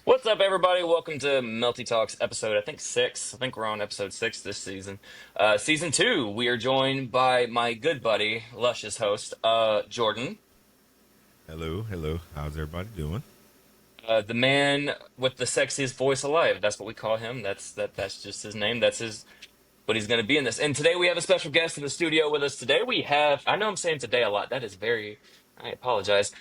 What's up, everybody? Welcome to Melty Talks episode, I think 6. I think we're on episode 6 this season. Season 2, we are joined by my good buddy, luscious host, Jordan, Hello, hello. How's everybody doing? the man with the sexiest voice alive. That's what we call him. That's just his name. That's his, but he's going to be in this. And today we have a special guest in the studio with us. Today we have, I know I'm saying today a lot. That is very, I apologize.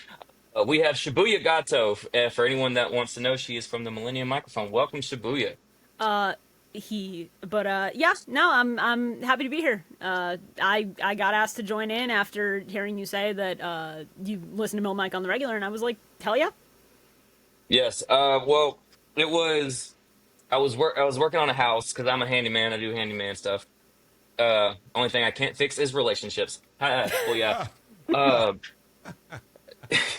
We have Shubuyagato. For anyone that wants to know, she is from the Millennium microphone. Welcome, Shibuya. uh yeah, no, I'm happy to be here. I got asked to join in after hearing you say that you listen to Mill Mike on the regular, and I was like, hell yeah. Yes. Well, it was I was working on a house because I'm a handyman. I do handyman stuff. Only thing I can't fix is relationships. Well, yeah. Uh,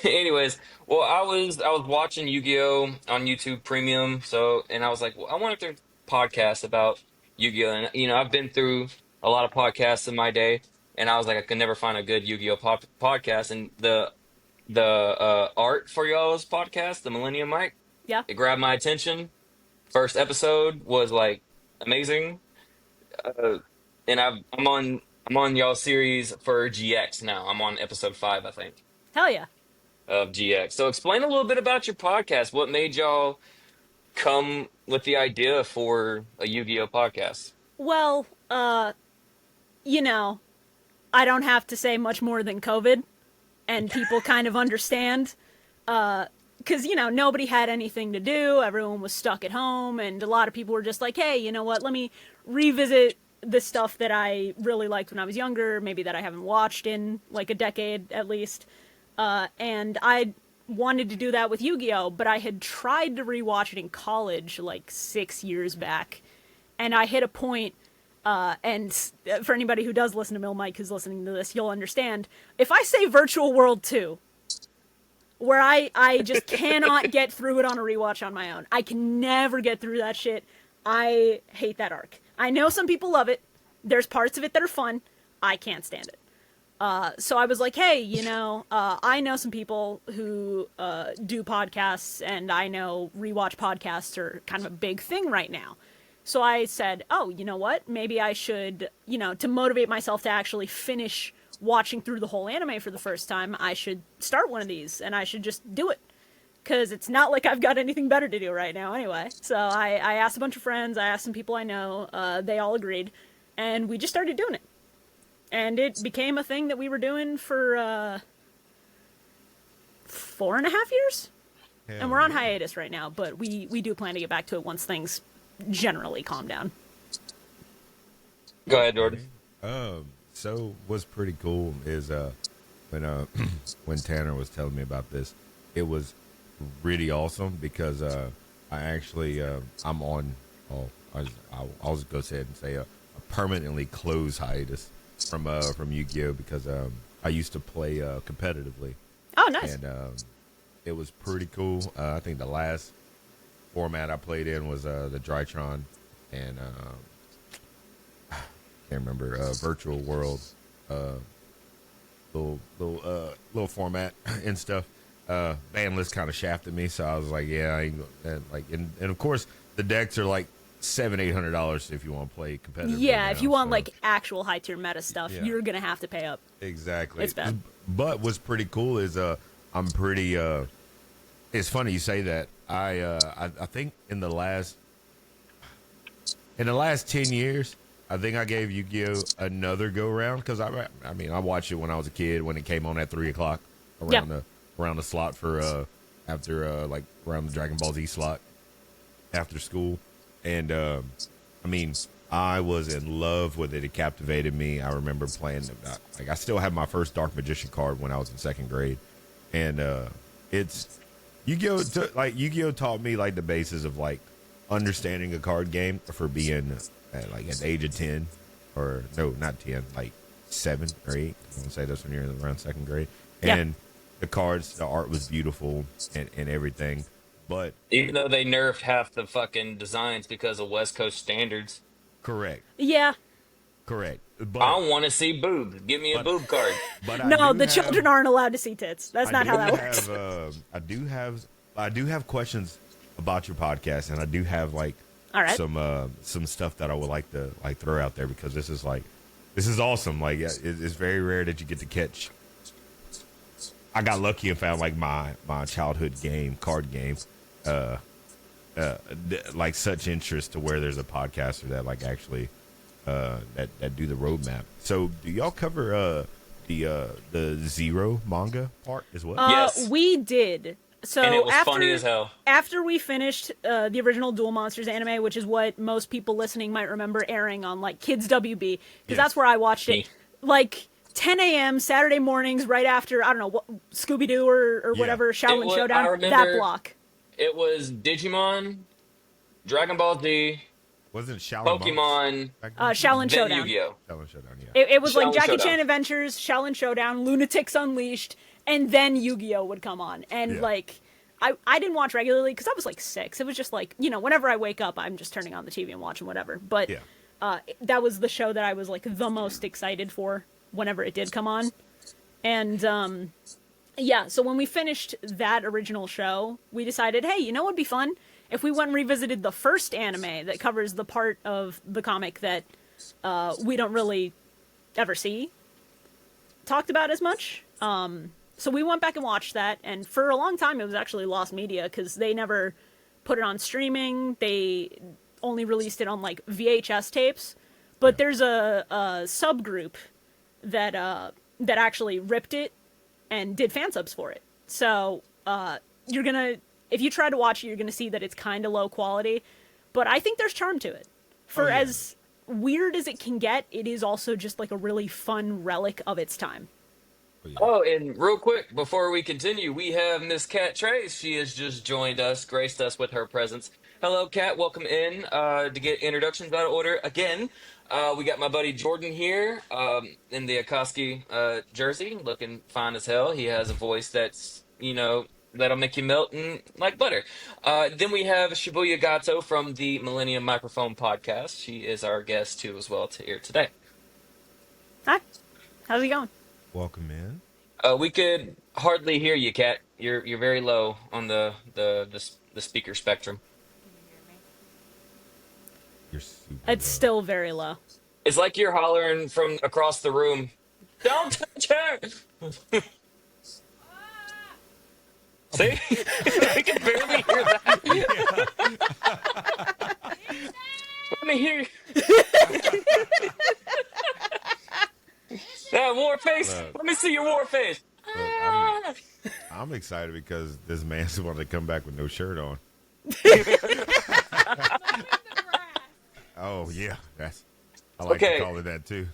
anyways, well, I was watching Yu-Gi-Oh on YouTube Premium. And I was like, well, I wanted to podcast about Yu-Gi-Oh, and I've been through a lot of podcasts in my day, and I was like, I could never find a good Yu-Gi-Oh podcast, and the art for y'all's podcast, the Millennium Mic, Yeah, it grabbed my attention. First episode was like amazing, uh, and I'm on y'all series for GX now. I'm on episode 5, I think, hell yeah. of GX. So explain a little bit about your podcast. What made y'all come with the idea for a Yu-Gi-Oh podcast? Well, you know, I don't have to say much more than COVID, and people kind of understand. Because nobody had anything to do, everyone was stuck at home, and a lot of people were just like, hey, you know what, let me revisit the stuff that I really liked when I was younger, maybe that I haven't watched in like a decade at least. And I wanted to do that with Yu-Gi-Oh, but I had tried to rewatch it in college like 6 years back, and I hit a point. And for anybody who does listen to Mill Mike who's listening to this, you'll understand. If I say Virtual World 2, where I just cannot get through it on a rewatch on my own. I can never get through that shit. I hate that arc. I know some people love it. There's parts of it that are fun. I can't stand it. So I was like, hey, I know some people who do podcasts, and I know rewatch podcasts are kind of a big thing right now. So I said, oh, you know what? Maybe I should, to motivate myself to actually finish watching through the whole anime for the first time, I should start one of these, and I should just do it. Because it's not like I've got anything better to do right now anyway. So I asked a bunch of friends, I asked some people I know, they all agreed, and we just started doing it. And it became a thing that we were doing for 4.5 years. And Hell we're on yeah. hiatus right now, but we do plan to get back to it once things generally calm down. Go ahead, Jordan. Okay. So what's pretty cool is when when Tanner was telling me about this, it was really awesome because I actually I'm on oh I'll just go ahead and say a permanently closed hiatus from Yu-Gi-Oh because I used to play competitively Oh, nice. and it was pretty cool. I think the last format I played in was the Drytron, and can't remember Virtual World, uh, little format and stuff. Bandless kind of shafted me, so I was like, yeah, I ain't and like, and of course the decks are like $700-800 if you want to play competitive. Yeah, if you want So, like actual high tier meta stuff, Yeah. you're gonna have to pay up. exactly. It's bad. But what's pretty cool is I'm pretty it's funny you say that. I think in the last 10 years, I think I gave Yu-Gi-Oh another go round because I mean I watched it when I was a kid when it came on at 3 o'clock Yeah. around the slot for after like around the Dragon Ball Z slot after school, and I mean I was in love with it. It captivated me. I remember playing like I still have my first Dark Magician card when I was in second grade, and it's Yu-Gi-Oh taught me like the basis of like understanding a card game for being like at the age of 10 or no, not 10, like 7 or 8. I want to say that's when you're around second grade. Yeah. And the cards, the art was beautiful and everything. But Even though they nerfed half the fucking designs because of West Coast standards. correct, Yeah. correct. I don't want to see boobs. Give me a But boob card. but I No, do the have, children aren't allowed to see tits. That's I not do how that works. have I do have questions about your podcast, and I do have like All right. some stuff that I would like to like throw out there because this is awesome. Like it's very rare that you get to catch. I got lucky and found like my childhood card game, like such interest to where there's a podcaster that like actually that do the roadmap. So do y'all cover the Zero manga part as well? Yes. We did. So And it was after, funny as hell. After we finished the original Duel Monsters anime, which is what most people listening might remember airing on like Kids WB, because Yes. that's where I watched it. Me. Like 10 a.m. Saturday mornings, right after I don't know what Scooby Doo or Yeah. whatever Shaolin I Showdown. remember- That block. It was Digimon, Dragon Ball Z, Wasn't Shaolin Pokemon, Shaolin then Showdown. Yu-Gi-Oh. Shaolin Showdown, yeah. It was like Shaolin Jackie Showdown. Chan Adventures, Shaolin Showdown, Lunatics Unleashed, and then Yu-Gi-Oh would come on. And Yeah. like, I didn't watch regularly because I was like 6. It was just like, you know, whenever I wake up, I'm just turning on the TV and watching whatever. But Yeah. that was the show that I was like the most excited for whenever it did come on. And yeah, so when we finished that original show, we decided, hey, you know what would be fun? If we went and revisited the first anime that covers the part of the comic that we don't really ever see talked about as much. So we went back and watched that, and for a long time it was actually lost media because they never put it on streaming. They only released it on like VHS tapes. But there's a subgroup that that actually ripped it and did fan subs for it. So you're gonna, if you try to watch it, you're gonna see that it's kind of low quality, but I think there's charm to it. For yeah. as weird as it can get, it is also just like a really fun relic of its time. Oh, and real quick, before we continue, we have Miss Kat Trace. She has just joined us, graced us with her presence. Hello, Kat. Welcome in to get introductions out of order. Again, we got my buddy Jordan here in the Akoski jersey, looking fine as hell. He has a voice that's, you know, that'll make you melt like butter. Then we have Shubuyagato from the Millennium Microphone Podcast. She is our guest, too, as well, here today. Hi, how's it going? Welcome in. We could hardly hear you, Kat. You're very low on the speaker spectrum. You're super It's still very low. It's like you're hollering from across the room. Don't touch her. See, we can barely hear that. Let me hear. That war face. Look. Let me see your war face. Look, I'm excited because this man's wanted to come back with no shirt on. Oh yeah, I like Okay. to call it that too.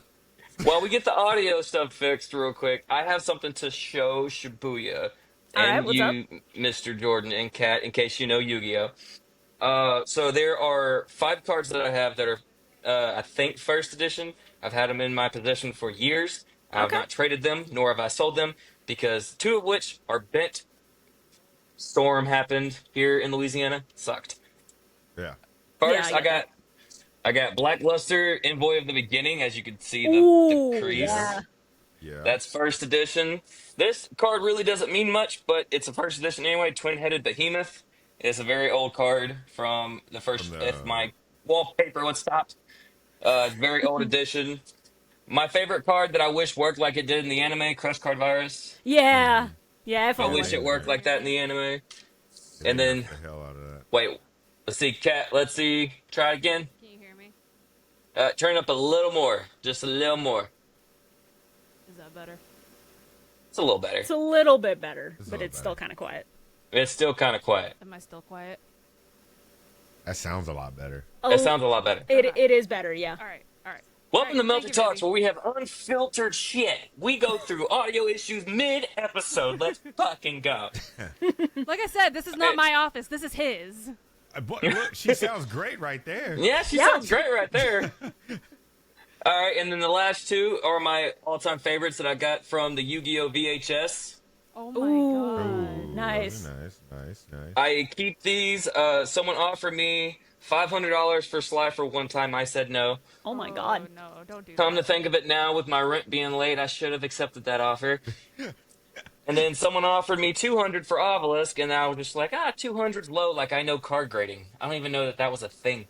While we get the audio stuff fixed real quick, I have something to show Shibuya All right, and what's you, Mr. Jordan and Kat, in case you know Yu-Gi-Oh. So there are 5 cards that I have that are, I think, first edition. I've had them in my possession for years. I have Okay. not traded them, nor have I sold them, because 2 of which are bent. Storm happened here in Louisiana. Sucked. Yeah. First, Yeah, I get I got Blackluster, Envoy of the Beginning, as you can see the Ooh, crease. yeah. Yeah. That's first edition. This card really doesn't mean much, but it's a first edition anyway. Twin-headed Behemoth. It's a very old card from the first. From the- If my wallpaper would stop, very old edition. My favorite card that I wish worked like it did in the anime, Crush Card Virus. Yeah. Yeah, if I only. wish it worked like that in the anime. Yeah, and then- the hell out of that. Wait, let's see, Cat. Let's see. Try again. Can you hear me? Turn up a little more, just a little more. Is that better? It's a little better. It's a little bit better, It's a but little it's still better. kind of quiet. It's still kind of quiet. Am I still quiet? That sounds a lot better. Oh, It sounds a lot better. it is better, yeah. All right, all right. Welcome to Alright, Melted thank you, Talks, baby. where we have unfiltered shit. We go through audio issues mid-episode. Let's fucking go. Like I said, this is not Hey. my office. This is his. But look, she sounds great right there. Yeah, she Yeah. sounds great right there. All right, and then the last 2 are my all-time favorites that I got from the Yu-Gi-Oh! VHS. Oh my Ooh. god. Ooh, Nice. nice. I keep these. Someone offered me $500 for Slifer one time. I said no. Oh my god. No, don't do Come to that. think of it now, with my rent being late, I should have accepted that offer. And then someone offered me 200 for Obelisk, and I was just like, 200's low. Like, I know card grading. I don't even know that that was a thing.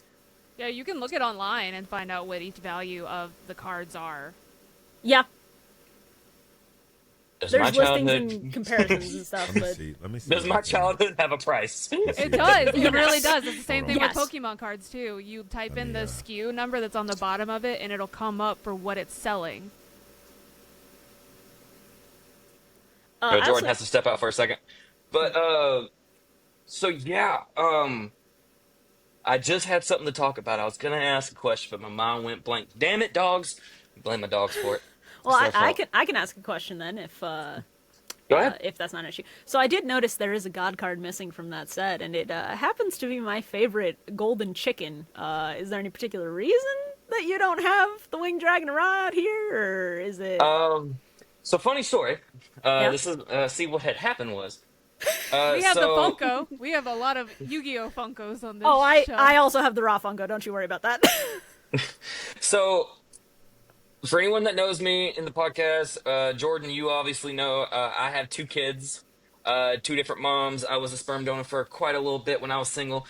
Yeah, you can look it online and find out what each value of the cards are. Yeah, Does my there's listings and childhood comparisons and stuff, but Let me see. does my childhood have a price? It does. It really does. It's the same thing Yes. with Pokemon cards too. You type in the Yeah. SKU number that's on the bottom of it, and it'll come up for what it's selling. Jordan actually- has to step out for a second. But so yeah, I just had something to talk about. I was gonna ask a question, but my mind went blank. Damn it, dogs! Blame my dogs for it. well, It's their I fault. can ask a question then Go ahead. if that's not an issue. So I did notice there is a god card missing from that set, and it happens to be my favorite golden chicken. Is there any particular reason that you don't have the winged dragon rod here, or is it? So funny story. Yeah. This is see what had happened was. We have so, the Funko. We have a lot of Yu-Gi-Oh Funkos on this Oh, show. I also have the raw Funko. Don't you worry about that. So, for anyone that knows me in the podcast, Jordan, you obviously know I have 2 kids, 2 different moms. I was a sperm donor for quite a little bit when I was single.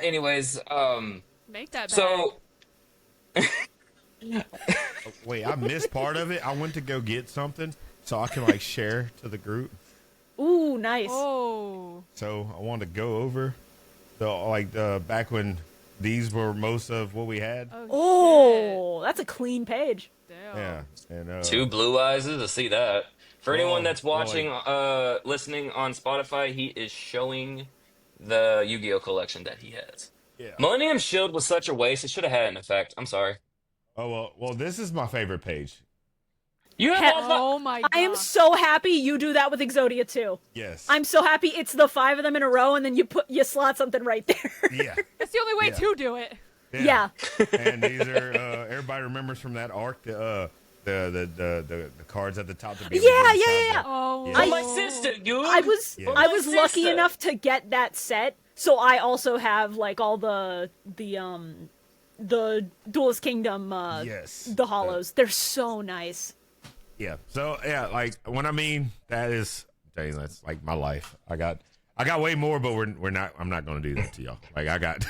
Anyways, Make that bag. so Wait, I missed part of it. I went to go get something so I can like share to the group. Ooh, nice. Oh. So I wanted to go over the back when these were most of what we had. Oh, that's a clean page. Shit. Damn. Yeah, and 2 blue eyes to see that. For anyone that's boy. watching, listening on Spotify, he is showing the Yu-Gi-Oh collection that he has. Yeah. Millennium Shield was such a waste. It should have had an effect. I'm sorry. Oh well, this is my favorite page. You have all the- Oh my god. I am so happy you do that with Exodia too. Yes. I'm so happy it's the 5 of them in a row, and then you slot something right there. Yeah. That's the only way Yeah. to do it. Yeah. And these are everybody remembers from that arc the cards at the top. To be able to Yeah, get yeah, inside yeah. Oh. Yeah. my sister, dude. I was Yeah. I was My lucky sister. enough to get that set, so I also have like all the Duelist Kingdom Yes. the hollows. They're so nice. Yeah. So yeah, like when I mean that is, dang, that's like my life. I got way more, but we're not. I'm not going to do that to y'all. Like I got.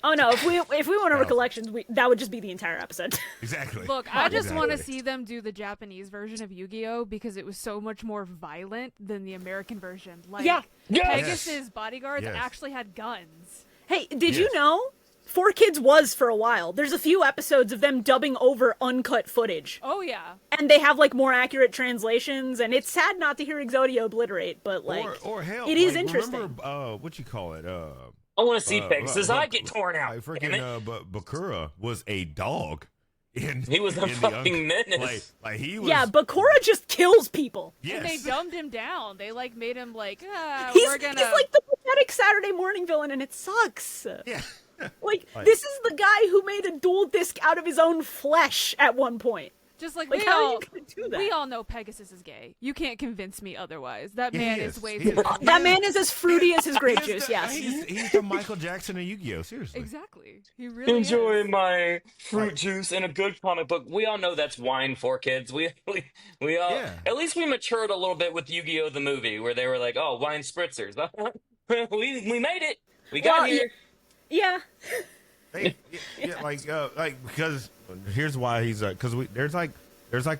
Oh no, if we went over No. collections, that would just be the entire episode. Exactly. Look, I just want to Exactly. see them do the Japanese version of Yu-Gi-Oh because it was so much more violent than the American version. Like, Yeah. Yes. Pegasus bodyguards Yes. actually had guns. Hey, did you Yes. know 4Kids was for a while? There's a few episodes of them dubbing over uncut footage. Oh yeah. And they have like more accurate translations, and it's sad not to hear Exodia obliterate, but like or hell, it is like, interesting. Remember, what you call it? I want to see Pegasus' eye but- get torn out. Like Damn it. freaking, but Bakura was a dog. He was a in the fucking menace. Like he was. Yeah, Bakura just kills people. Yes. And they dumbed him down. They like made him like, He's we're gonna. like the pathetic Saturday morning villain, and it sucks. Yeah. Like, Like- this is the guy who made a dual disc out of his own flesh at one point. Just like, Like, we how are all, you gonna do that? we all know Pegasus is gay. You can't convince me otherwise. That He man is. is way He too. is. That man is as fruity as his grape He is juice, the- yes. He's the Michael Jackson of Yu-Gi-Oh. Seriously. Exactly. He really Enjoy is. my fruit juice and a good comic book. We all know that's wine for kids. We all Yeah. at least we matured a little bit with Yu-Gi-Oh the movie where they were like, "Oh, wine spritzers." we made it. We got Well, here. Yeah. Like because here's why he's because there's like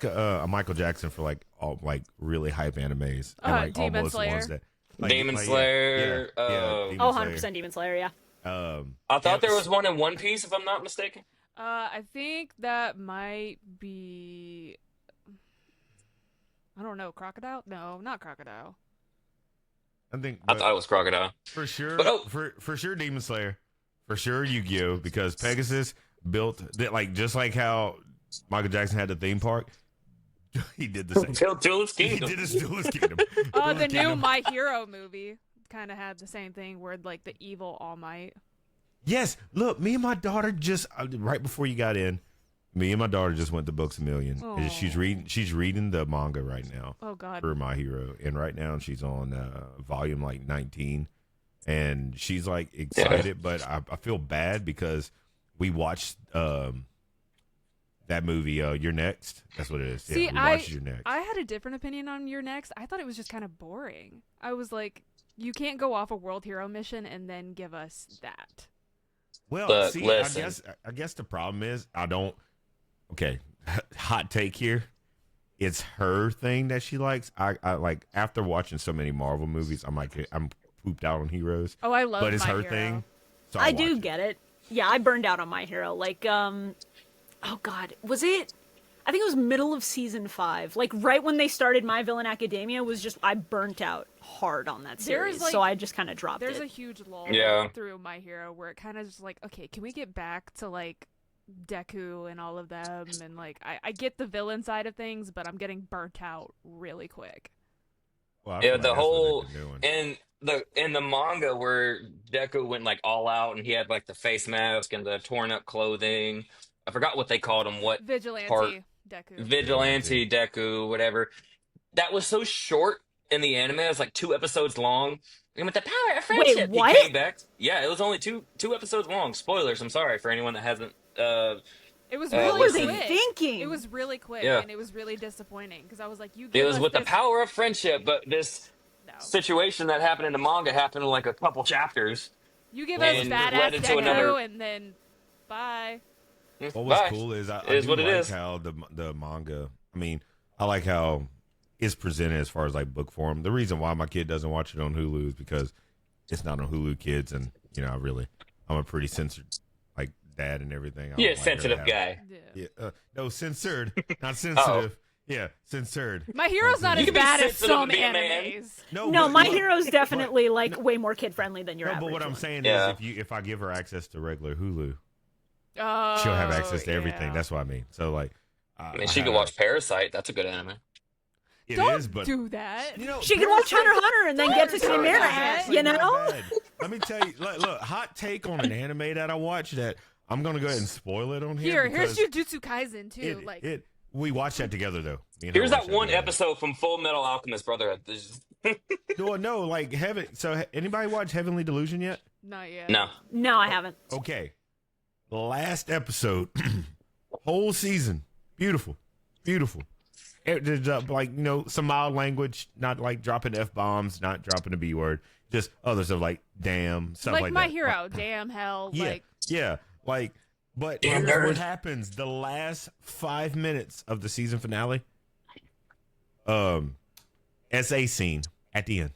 a Michael Jackson for like all like really hype animes and like Demon almost Slayer. ones that Demon Slayer, Demon Oh, Slayer. 100% Demon Slayer, yeah. I thought there was one in One Piece, if I'm not mistaken. I think that might be. I don't know. Crocodile? No, not crocodile. I think I thought it was Crocodile. for sure But, oh. for sure Demon Slayer, for sure Yu-Gi-Oh, because Pegasus built that, like just like how Michael Jackson had the theme park. He did the same. Built Duelist He Kingdom. did his Duelist Kingdom. The Duelist new Kingdom. My Hero movie kind of had the same thing where like the evil All Might. Yes, look, me and my daughter just right before you got in, me and my daughter just went to Books a Million. And She's reading the manga right now Oh God. for My Hero, and right now she's on volume like 19, and she's like excited, but I feel bad because we watched that movie, You're Next. That's what it is. See, yeah, we watched You're Next. I had a different opinion on Your Next. I thought it was just kind of boring. I was like, you can't go off a world hero mission and then give us that. Well, But see, listen. I guess the problem is I don't. Okay, hot take here. It's her thing that she likes. I like after watching so many Marvel movies, I'm like I'm pooped out on heroes. Oh, I love But it's My her Hero. thing. So I I do watch get it. Yeah, I burned out on My Hero. Like, oh god, was it? I think it was middle of season 5. Like right when they started My Villain Academia was just I burnt out hard on that series, like- so I just kind of dropped There's it. a huge lull Yeah. through My Hero where it kind of just like, okay, can we get back to like Deku and all of them? And like, I get the villain side of things, but I'm getting burnt out really quick. Well, I Yeah, feel like the that's what whole they've been doing. in the manga where Deku went like all out and he had like the face mask and the torn up clothing. I forgot what they called him. What part? Vigilante Deku. Vigilante Deku, whatever. That was so short in the anime. It was like 2 episodes long. And with the power of friendship, what? he came back. Yeah, it was only two episodes long. Spoilers. I'm sorry for anyone that hasn't. It was What really were they quick. thinking? It was really quick, Yeah. and it was really disappointing because I was like, you It give was us with the this- power of friendship, but this No. situation that happened in the manga happened in like a couple chapters. You give us and badass led into Deku, another- and then bye. What was Bye. cool is I It is do what it like is. how the manga. I mean, I like how it's presented as far as like book form. The reason why my kid doesn't watch it on Hulu is because it's not on Hulu Kids, and I'm a pretty censored like dad and everything. I don't You're a like her to sensitive have- guy. Yeah. Yeah, no, censored, not sensitive. Yeah, censored. My Hero's not You as can be bad as sensitive some to be a man. animes. No, but My look, Hero's definitely like way more kid friendly than your No, average but what I'm one. saying Yeah. is, if I give her access to regular Hulu, Oh, she'll have access to everything. yeah. That's what I mean. So like, I mean, she could watch Parasite. That's a good anime. It Don't is, but do that. you know, She can watch Hunter x Hunter and then get to Don't do Chimera that. Ant, you know? Not bad. Let me tell you. Look, hot take on an anime that I watched that I'm gonna go ahead and spoil it on here. Here's because Jujutsu Kaisen too. we watched that together though. Me and her Here's that watched one together. episode from Full Metal Alchemist Brotherhood. No, like heaven. So anybody watch Heavenly Delusion yet? Not yet. No. No, I haven't. Okay, last episode, whole season, beautiful. There's like some mild language, not like dropping F-bombs, not dropping the B word, just other stuff like damn, stuff like, Like My that. Hero, damn hell, But Damn here's nerd. what happens: the last 5 minutes of the season finale, SA scene at the end.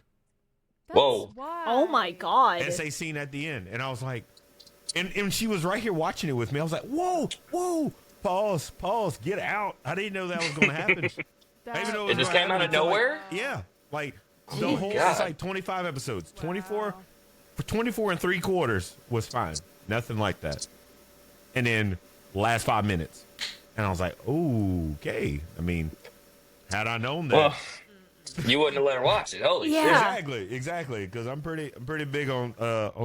That's Whoa. Why. Oh my god. SA scene at the end, and I was like, and she was right here watching it with me. I was like, whoa, pause, get out! I didn't know that was going to happen. I didn't know It just gonna came out happen of until, like- nowhere? yeah, like Oh the my whole. God. It's like 25 episodes. 24 Wow. for 24 and 3/4 was fine. Nothing like that. And then last 5 minutes, and I was like, okay. I mean, had I known that. Well, you wouldn't have let her watch it. Holy shit. Yeah. Exactly. Because I'm pretty big on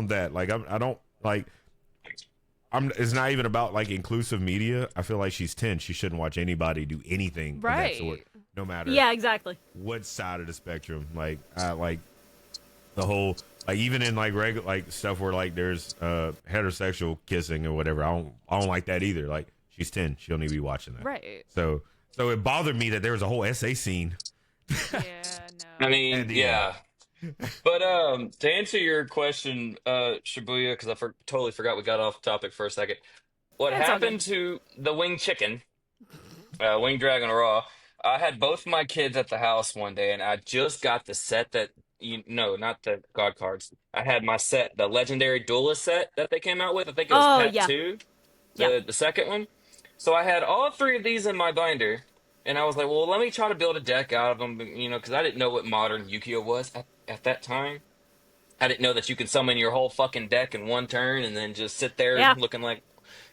that. Like I don't like. It's not even about like inclusive media. I feel like she's 10. She shouldn't watch anybody do anything of that Right. sort, no matter Yeah, exactly. what side of the spectrum. Like like the whole like even in like regular like stuff where like there's heterosexual kissing or whatever. I don't like that either. Like she's 10. She don't need to be watching that. Right. So it bothered me that there was a whole SA scene. Yeah. No. I mean, And the- yeah. But to answer your question, Shibuya, because totally forgot we got off topic for a second. What That's all happened to the winged chicken, winged dragon raw? I had both my kids at the house one day, and I just got the set that not the god cards. I had my set, the legendary duelist set that they came out with. I think it was Oh, Pet yeah. 2, Yeah. the second one. So I had all three of these in my binder. And I was like, well, let me try to build a deck out of them, because I didn't know what modern Yu-Gi-Oh was at that time. I didn't know that you could summon your whole fucking deck in one turn and then just sit there Yeah. looking like,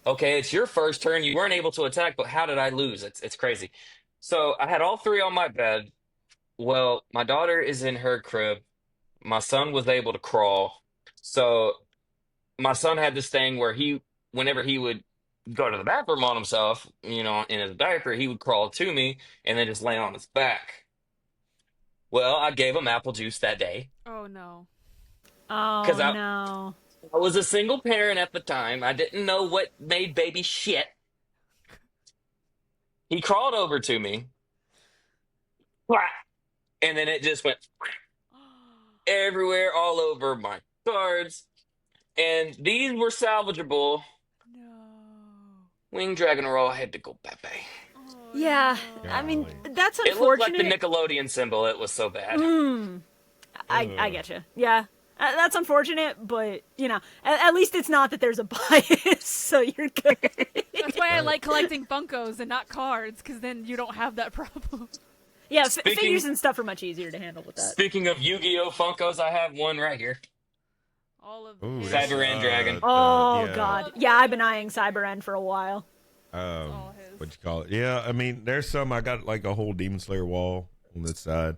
okay, it's your first turn. You weren't able to attack, but how did I lose? It's crazy. So I had all three on my bed. Well, my daughter is in her crib. My son was able to crawl. So my son had this thing where whenever he would go to the bathroom on himself, in his diaper, he would crawl to me and then just lay on his back. Well, I gave him apple juice that day. Oh no. Oh 'Cause I- no. I was a single parent at the time. I didn't know what made baby shit. He crawled over to me, whack, and then it just went everywhere, all over my cards. And these were salvageable. No. Wing Dragon Roll had to go bye-bye. Oh, Yeah, no. I mean, Golly. that's It looked like the unfortunate. Nickelodeon symbol. It was so bad. I get you. Yeah, that's unfortunate, but at least it's not that there's a bias, so you're good. That's why I Right. like collecting Funkos and not cards, because then you don't have that problem. Yeah, Speaking- figures and stuff are much easier to handle with that. Speaking of Yu-Gi-Oh! Funkos, I have one right here. All of Ooh, his- that's, Cyber End Dragon. Oh yeah, God, yeah, I've been eyeing Cyber End for a while. all his. What you call it? Yeah, I mean, there's some. I got like a whole Demon Slayer wall on this side,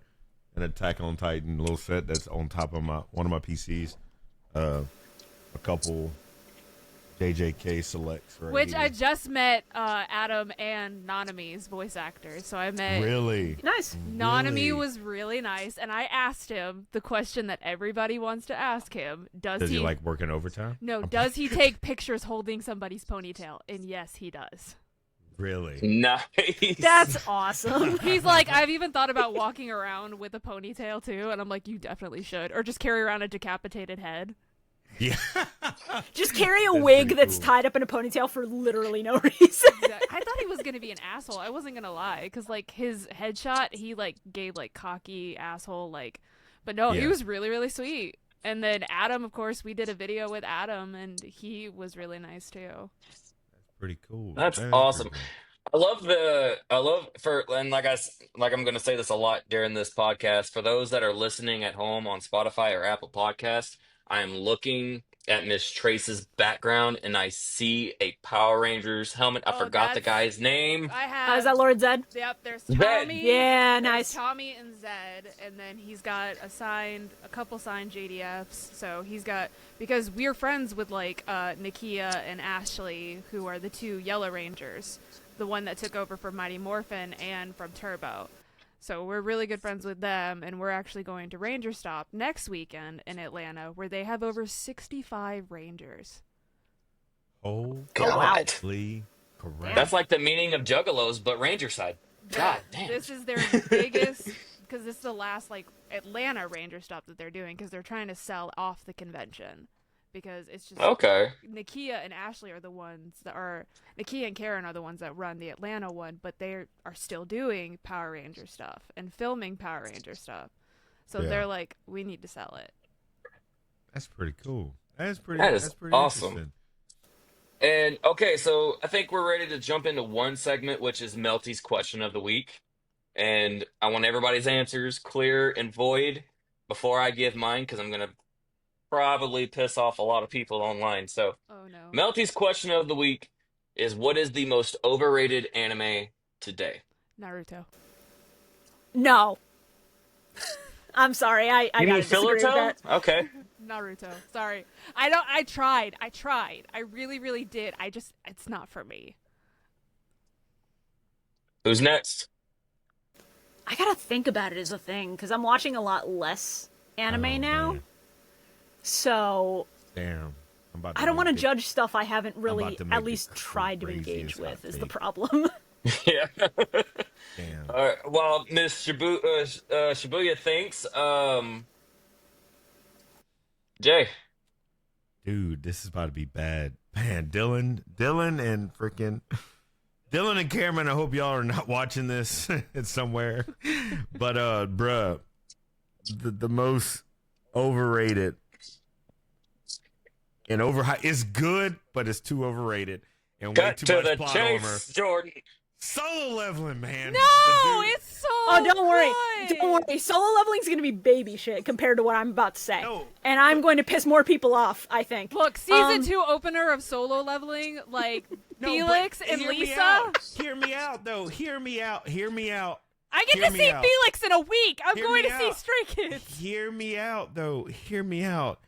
an Attack on Titan little set that's on top of one of my PCs. A couple JJK selects right Which here. I just met Adam and Nanami's voice actors. So I met Really? Nice. Nanami Really? was really nice, and I asked him the question that everybody wants to ask him: Does he like working overtime? No, does he take pictures holding somebody's ponytail? And yes, he does. Really? Nice. That's awesome. He's like, I've even thought about walking around with a ponytail too, and I'm like, you definitely should, or just carry around a decapitated head. Yeah. Just carry a That's wig pretty that's cool. tied up in a ponytail for literally no reason. I thought he was gonna be an asshole. I wasn't gonna lie, because like his headshot, he like gave like cocky asshole like, but no, he Yeah. was really really sweet. And then Adam, of course, we did a video with Adam, and he was really nice too. Pretty cool. That's That is awesome. pretty And like I'm going to say this a lot during this podcast. For those that are listening at home on Spotify or Apple Podcast, I am looking at Miss Trace's background and I see a Power Rangers helmet. I Oh, forgot the that's- guy's name. I have. Is that Lord Zed? Yep, there's Zed. Tommy. Yeah, there's nice. Tommy and Zed, and then he's got a couple signed JDFs. So he's got, because we're friends with like Nakia and Ashley, who are the two Yellow Rangers, the one that took over for Mighty Morphin and from Turbo. So we're really good friends with them, and we're actually going to Ranger Stop next weekend in Atlanta, where they have over 65 Rangers. Holy God. correct. That's like the meaning of Juggalos, but Ranger side. God damn. This is their biggest, because this is the last like Atlanta Ranger Stop that they're doing, because they're trying to sell off the convention, because it's just Okay. Nakia and Ashley are the ones that are Nakia and Karen are the ones that run the Atlanta one, but they are still doing Power Ranger stuff and filming Power Ranger stuff. So Yeah. they're like, we need to sell it. That's pretty cool. That's pretty. That is that's pretty awesome. interesting. And okay, so I think we're ready to jump into one segment, which is Melty's question of the week. And I want everybody's answers clear and void before I give mine, because I'm going to probably piss off a lot of people online. So, Oh no. Melty's question of the week is, what is the most overrated anime today? Naruto. No. I'm sorry. I You gotta mean disagree with Filato? that. Okay. Naruto. Sorry. I tried. I really, really did. It's not for me. Who's next? I gotta think about it as a thing because I'm watching a lot less anime Oh, now. man. So Damn. I'm about I don't want to make it- judge stuff I haven't really about to make at the least tried to engage craziest with. hot Is the take. problem? Yeah. Damn. All right. Well, Miss Shibuya thinks. Jay. Dude, this is about to be bad. Man, Dylan and freaking Dylan and Cameron, I hope y'all are not watching this. It's somewhere. But bruh, the most overrated and overhyped. It's good, but it's too overrated and way Cut too to much the plot chase, armor. Jordan. Solo leveling, man. No, The dude- it's so. Oh, don't worry. good. Don't worry. Solo leveling's going to be baby shit compared to what I'm about to say. No. And I'm going to piss more people off, I think. Look, season Um, 2 opener of Solo Leveling, like No, Felix but and hear me Lisa. out. Hear me out, though. Hear me out. Hear me out. I get Hear to me see out. Felix in a week. I'm Hear going me to see out. Stray Kids. Hear me out, though. Hear me out.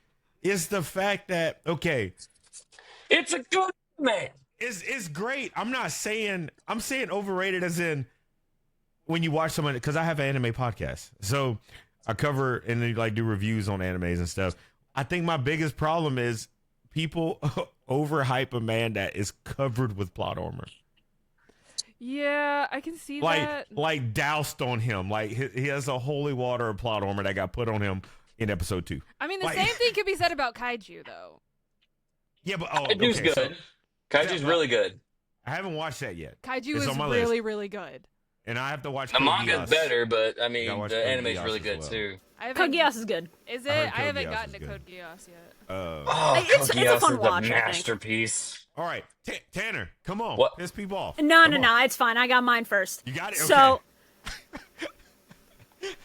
It's the fact that, okay, It's a good man. it's great. I'm saying overrated as in when you watch someone, because I have an anime podcast. So I cover and then like do reviews on animes and stuff. I think my biggest problem is people overhype a man that is covered with plot armor. Yeah, I can see Like that. like doused on him. Like he has a holy water of plot armor that got put on him in episode 2. I mean, the Like, same thing could be said about kaiju, though. yeah, but Kaiju's okay. So good. Kaiju's really good. I haven't watched that yet. Kaiju It's is on my really, list, really good. and I have to watch The Code manga's Geass. better, but I I mean, watched the Code anime's Geass really as good well. too. Code Geass is good. Is I heard it? I Code haven't Geass gotten is to good. Code Geass yet. Oh, It's Code a Geass fun is watch, I a think. masterpiece. All right, Tanner, come on. What? Piss people off. No, Come no, on. no. It's fine. I got mine first. You got it? So Okay.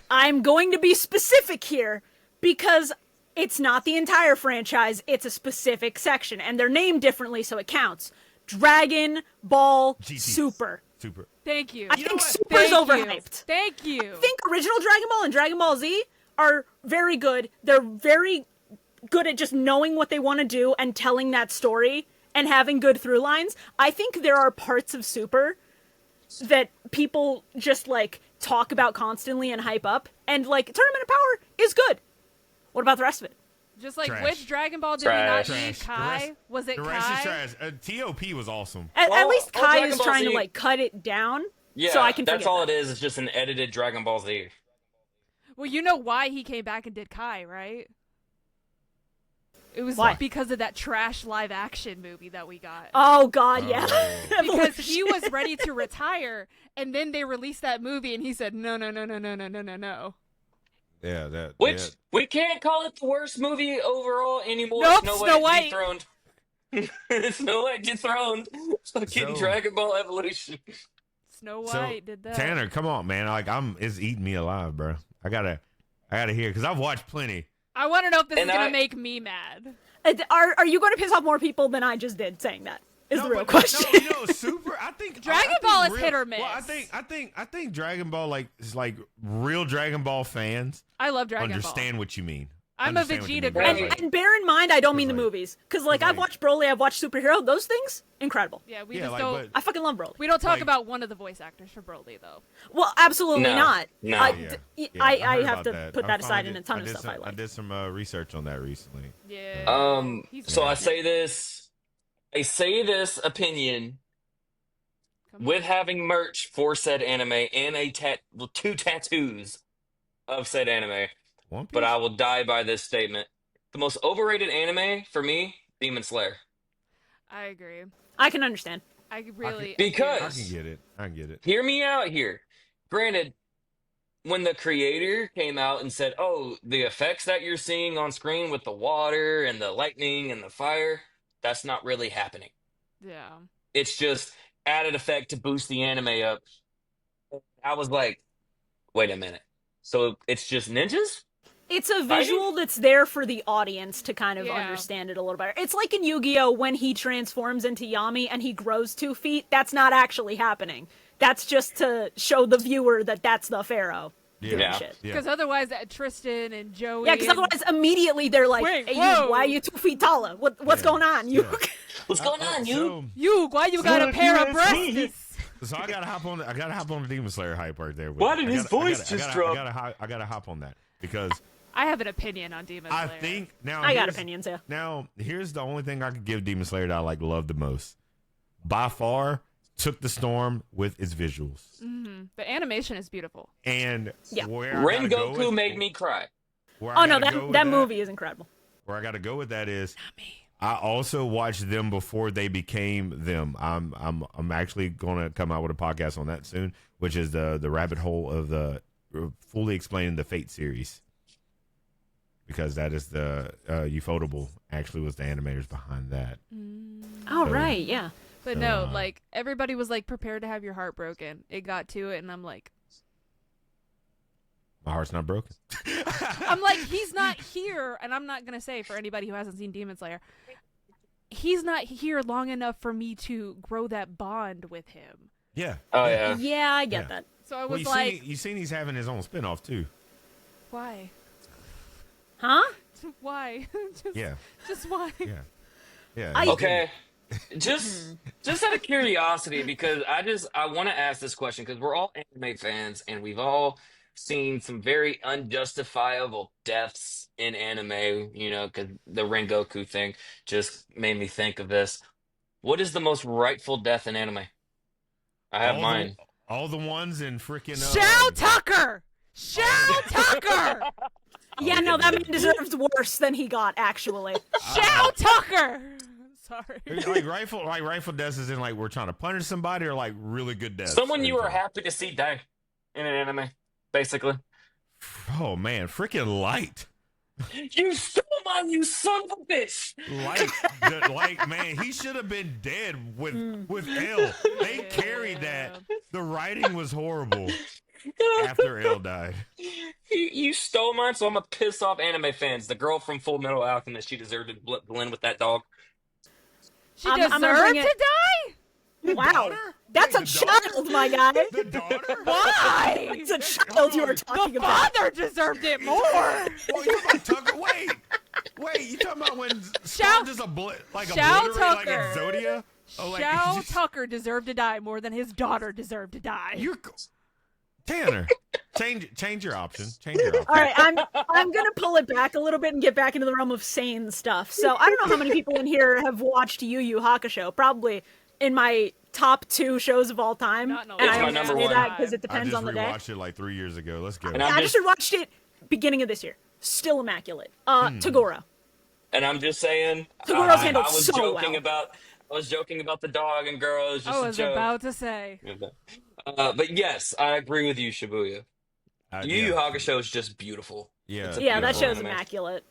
I'm going to be specific here because it's not the entire franchise. It's a specific section, and they're named differently, so it counts. Dragon Ball GT. Super. Super. Thank you. I You know think what? Super is Thank you. overhyped. Thank you. I think original Dragon Ball and Dragon Ball Z are very good. They're very good at just knowing what they want to do and telling that story and having good through lines. I think there are parts of Super that people just like talk about constantly and hype up, and like Tournament of Power is good. What about the rest of it? Just like Trash. which Dragon Ball did Trash. we not need? Trash. Kai? Was it The Kai? rest is trash. TOP was awesome. At Well, least all Kai Dragon is Ball trying to Z like cut it down, Yeah, so I can that's forgive all that. it is. It's just an edited Dragon Ball Z. Well, you know why he came back and did Kai, right? It was Why? because of that trash live action movie that we got. Oh God, yeah. Because he was ready to retire, and then they released that movie, and he said, no, no, no, no, no, no, no, no, no. Yeah, that. Which yeah. we can't call it the worst movie overall anymore. Nope, Snow Snow White White. dethroned. Snow White dethroned. Fucking So- Dragon Ball Evolution. Snow So, White did that. Tanner, come on, man. Like it's eating me alive, bro. I gotta hear because I've watched plenty. I want to know if this And is going I- to make me mad. Are you going to piss off more people than I just did saying that? Is the real but- question. No, you know, Super. I think Dragon I think Ball is real- hit or miss. Well, I think Dragon Ball is like real Dragon Ball fans I love Dragon understand what you mean. I'm a Understand what you Vegeta mean. girl. And, and bear in mind, I don't mean the like- movies, because like I've like- watched Broly, I've watched Superhero. Those things, incredible. Ball. Yeah, we Yeah, just like, don't. but- I fucking love Broly. We don't talk like- about one of the voice actors for Broly, though. Well, absolutely No, not. no. I, Yeah. d- Yeah, I heard have about to that. put I that finally aside in a did- ton I of did stuff I some- like. I did some research on that recently. Yeah. He's So good. I say this opinion Come on. with having merch for said anime and two tattoos of said anime, One Piece. but I will die by this statement. The most overrated anime for me, Demon Slayer. I agree. I can understand. I really. Because- I can get it. I can get it. Hear me out here. Granted, when the creator came out and said, "Oh, the effects that you're seeing on screen with the water and the lightning and the fire, that's not really happening. Yeah. It's just added effect to boost the anime up." I was like, "Wait a minute. So it's just ninjas?" It's a visual that's there for the audience to kind of Yeah. understand it a little better. It's like in Yu-Gi-Oh! When he transforms into Yami and he grows 2 feet. That's not actually happening. That's just to show the viewer that that's the Pharaoh doing Yeah. shit. Yeah. Because otherwise, Tristan and Joey. Yeah, because and- otherwise immediately they're like, Wait, hey, whoa. you, why are you 2 feet taller? What's Yeah. going on? You Yeah. What's going on, you? You, why you got a pair of breasts? So I gotta hop on. I gotta hop on the Demon Slayer hype right there. Why did I his gotta- I voice gotta- just I drop? gotta, I gotta hop on that because I have an opinion on Demon Slayer. I think now I got here's- opinions, yeah. Now here's the only thing I could give Demon Slayer that I like love the most. By far, took the storm with its visuals the animation is beautiful. and Yeah. where I gotta go Rengoku with- made me cry. where I Oh no, gotta go that with that movie is incredible. Where I got to go with that is, I also watched them before they became them. I'm actually going to come out with a podcast on that soon, which is the rabbit hole of the fully explaining the Fate series, because that is the Ufotable actually was the animators behind that. Oh So- right, yeah. But no, like everybody was like prepared to have your heart broken. It got to it, and I'm like, My heart's not broken. he's not here, and I'm not gonna say for anybody who hasn't seen Demon Slayer, he's not here long enough for me to grow that bond with him. Yeah. Oh yeah. Yeah, I get Yeah. that. So I Well, was you like, seen, you seen he's having his own spinoff too. why? Huh? Why? just, Yeah. just why? Yeah. Yeah. I- Okay. Just out of curiosity, because I want to ask this question because we're all anime fans and we've all seen some very unjustifiable deaths in anime, because the Rengoku thing just made me think of this. What is the most rightful death in anime? I have all the mine. all the ones in freaking Shao Tucker. Shao Tucker. Yeah, no, that man deserves worse than he got, actually. Shao Tucker. Sorry. like rifle deaths is in like we're trying to punish somebody, or like really good deaths. Someone you were happy to see die in an anime, basically. Oh man, freaking Light. You stole mine, you son of a bitch! Like man, he should have been dead with L. They carried that. The writing was horrible after L died. You stole mine, so I'm gonna piss off anime fans. The girl from Full Metal Alchemist, she deserved to blend with that dog. She I'm gonna deserved bring to it- die? Wow. Daughter? That's Wait, a the daughter? child, my guy. The daughter? Why? It's a child you were The talking about. father deserved it more. Well, you about Tucker? Wait, you talking about when Shao- Storm just like Shao obliterated like Tucker. in Zodia? Oh, like, Shao Tucker deserved to die more than his daughter deserved to die. You're Tanner. Change your option. Change your option. All right, I'm gonna pull it back a little bit and get back into the realm of sane stuff. So I don't know how many people in here have watched Yu Yu Hakusho. Probably in my top 2 shows of all time. Not in a And It's I my only number say one. that because it I depends just on the day. rewatched it like 3 years ago. Let's go. And I just watched it beginning of this year. Still immaculate. Toguro. And I'm just saying, Togoro's I handled was so joking well. about the dog and girl. It was just I a was joke. about to say. But yes, I agree with you, Shibuya. Yu Yu Hakusho is just beautiful. Yeah, It's a Yeah, that beautiful show's anime. immaculate.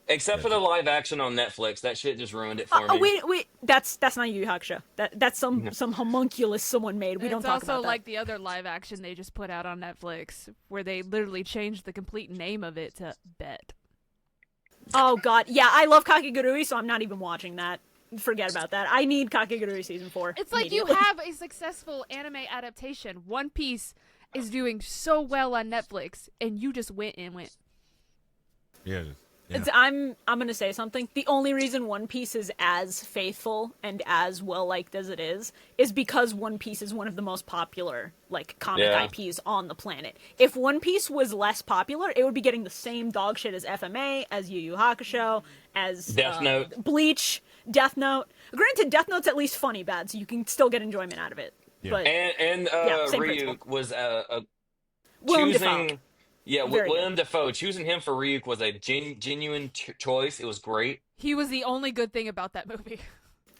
Except for the live action on Netflix, that shit just ruined it for me. Wait, that's not Yu Yu Hakusho. That's some homunculus someone made. We don't It's talk also about that. like the other live action they just put out on Netflix, where they literally changed the complete name of it to Bet. Oh god, yeah, I love Kakegurui, so I'm not even watching that. Forget about that. I need Kakegurui season 4. It's like you immediately. have a successful anime adaptation. One Piece is doing so well on Netflix, and you just went. Yeah. I'm gonna say something. The only reason One Piece is as faithful and as well liked as it is because One Piece is one of the most popular like comic Yeah. IPs on the planet. If One Piece was less popular, it would be getting the same dog shit as FMA, as Yu Yu Hakusho, as Death Note. Bleach, Death Note. Granted, Death Note's at least funny bad, so you can still get enjoyment out of it. Yeah. But And same Ryuk principle. was Willem choosing. Dafoe. Yeah, Very William Dafoe choosing him for Ryuk was a genuine choice. It was great. He was the only good thing about that movie.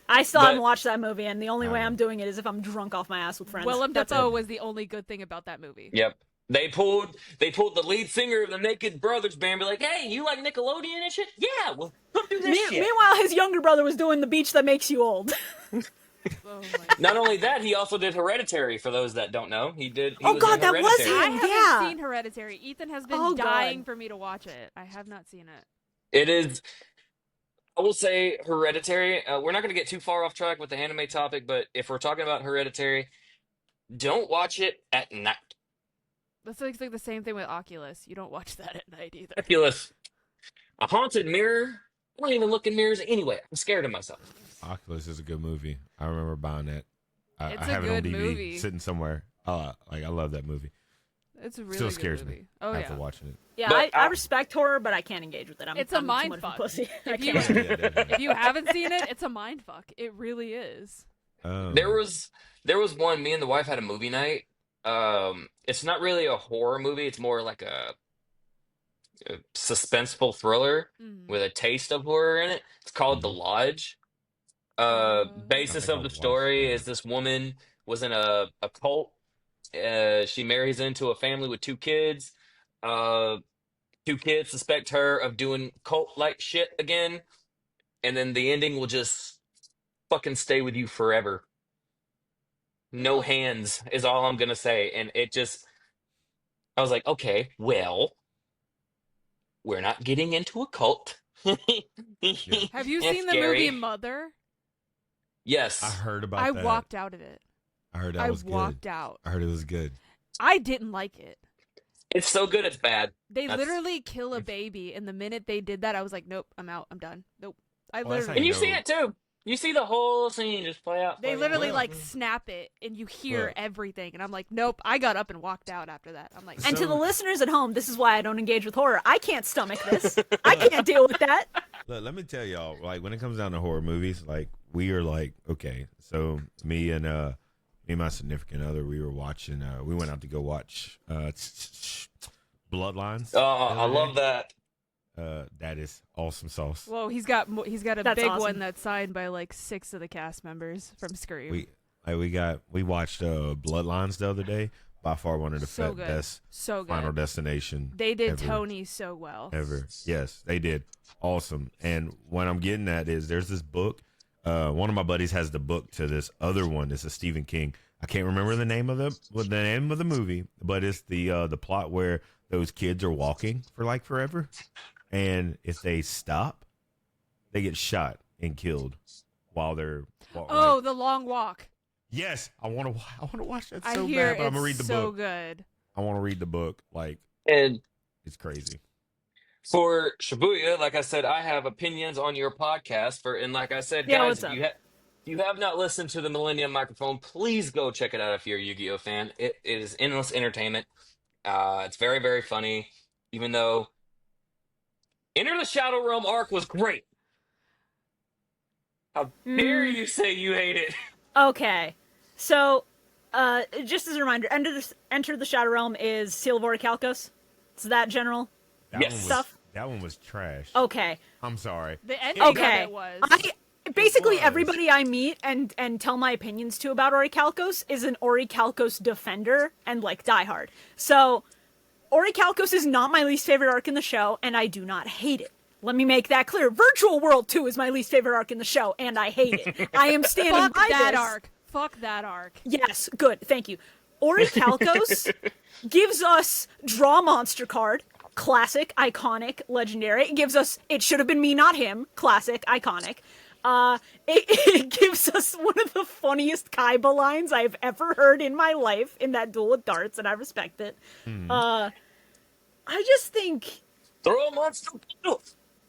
I still But- haven't watched that movie, and the only way I'm doing it is if I'm drunk off my ass with friends. Willem That's Dafoe it. was the only good thing about that movie. Yep. They pulled the lead singer of the Naked Brothers band, be like, "Hey, you like Nickelodeon and shit? Yeah, well, come do this shit." Meanwhile, his younger brother was doing The Beach That Makes You Old. Oh my Not only that, he also did Hereditary. For those that don't know, he Oh, was God, in that was Hereditary. I him. haven't Yeah. seen Hereditary. Ethan has been Oh, God. dying for me to watch it. I have not seen it. It is. I will say Hereditary. We're not going to get too far off track with the anime topic, but if we're talking about Hereditary, don't watch it at night. That's like the same thing with Oculus. You don't watch that at night either. Oculus, a haunted mirror. I don't even look in mirrors anyway. I'm scared of myself. Oculus is a good movie. I remember buying that. It's I a have it on good DVD movie. sitting somewhere. Like I love that movie. It's a really Still good scares movie. me Oh after yeah. watching it. Yeah, But I respect horror, but I can't engage with it. It's a I'm too mind much of a fuck. pussy. I If you can't. Yeah, definitely. if you haven't seen it, it's a mind fuck. It really is. There was one. Me and the wife had a movie night. It's not really a horror movie. It's more like a suspenseful thriller Mhm. with a taste of horror in it. It's called The Lodge. Basis I of think the I've story watched is this woman was in a cult. She marries into a family with 2 kids. 2 kids suspect her of doing cult-like shit again, and then the ending will just fucking stay with you forever. No Cool. hands is all I'm gonna say, and it just. I was like, okay, well, we're not getting into a cult. Have you It's seen the scary. movie Mother? Yes. I heard about I that. walked out of it. I heard that I was walked good. out. I heard it was good. I didn't like it. It's so good, it's bad. They That's- literally kill a baby, and the minute they did that, I was like, nope, I'm out, I'm done. Nope. I Well, that's literally. And you know- see it too. You see the whole scene just play out. They play out, literally play out. like snap it, and you hear Look. everything, and I'm like, nope. I got up and walked out after that. I'm like, And to So- the listeners at home, this is why I don't engage with horror. I can't stomach this. I can't deal with that. Look, let me tell y'all, like when it comes down to horror movies, like we are like, okay, so me and Me and my significant other, we were watching. We went out to go watch Bloodlines. Oh, the I other love day. that. That is awesome sauce. Whoa, he's got a That's big awesome. one that's signed by like 6 of the cast members from Scream. We watched Bloodlines the other day. By far one of the So good. best So good. Final Destination. They did ever. Tony so well. Ever. Yes, they did. Awesome. And what I'm getting at is there's this book. One of my buddies has the book to this other one. It's a Stephen King. I can't remember the name of the movie, but it's the plot where those kids are walking for like forever, and if they stop, they get shot and killed while they're Oh, The Long Walk. Yes, I want to watch that I so hear bad, but I'm gonna read it's the so book. good. I want to read the book. Like, And it's crazy. for Shibuya, like I said, I have opinions on your podcast. And like I said, Yeah, guys, what's up? if you have not listened to the Millennium Microphone, please go check it out if you're a Yu-Gi-Oh fan. It is endless entertainment. It's very, very funny. Even though Enter the Shadow Realm arc was great. How dare you say you hate it? Okay, so just as a reminder, Enter the Shadow Realm is Seal of Orichalcos. It's that general That Yes. one was, stuff. That one was trash. Okay, I'm sorry. The ending okay. of it was. Basically was. everybody I meet and tell my opinions to about Orichalcos is an Orichalcos defender and like diehard. So Orichalcos is not my least favorite arc in the show, and I do not hate it. Let me make that clear. Virtual World 2 is my least favorite arc in the show, and I hate it. I am standing Fuck by that this. arc. Fuck that arc. Yes, good, thank you. Orichalcos gives us Draw Monster card, classic, iconic, legendary. It gives us It Should Have Been Me, Not Him, classic, iconic. It gives us one of the funniest Kaiba lines I've ever heard in my life in that duel with darts, and I respect it. I just think Throw a monster.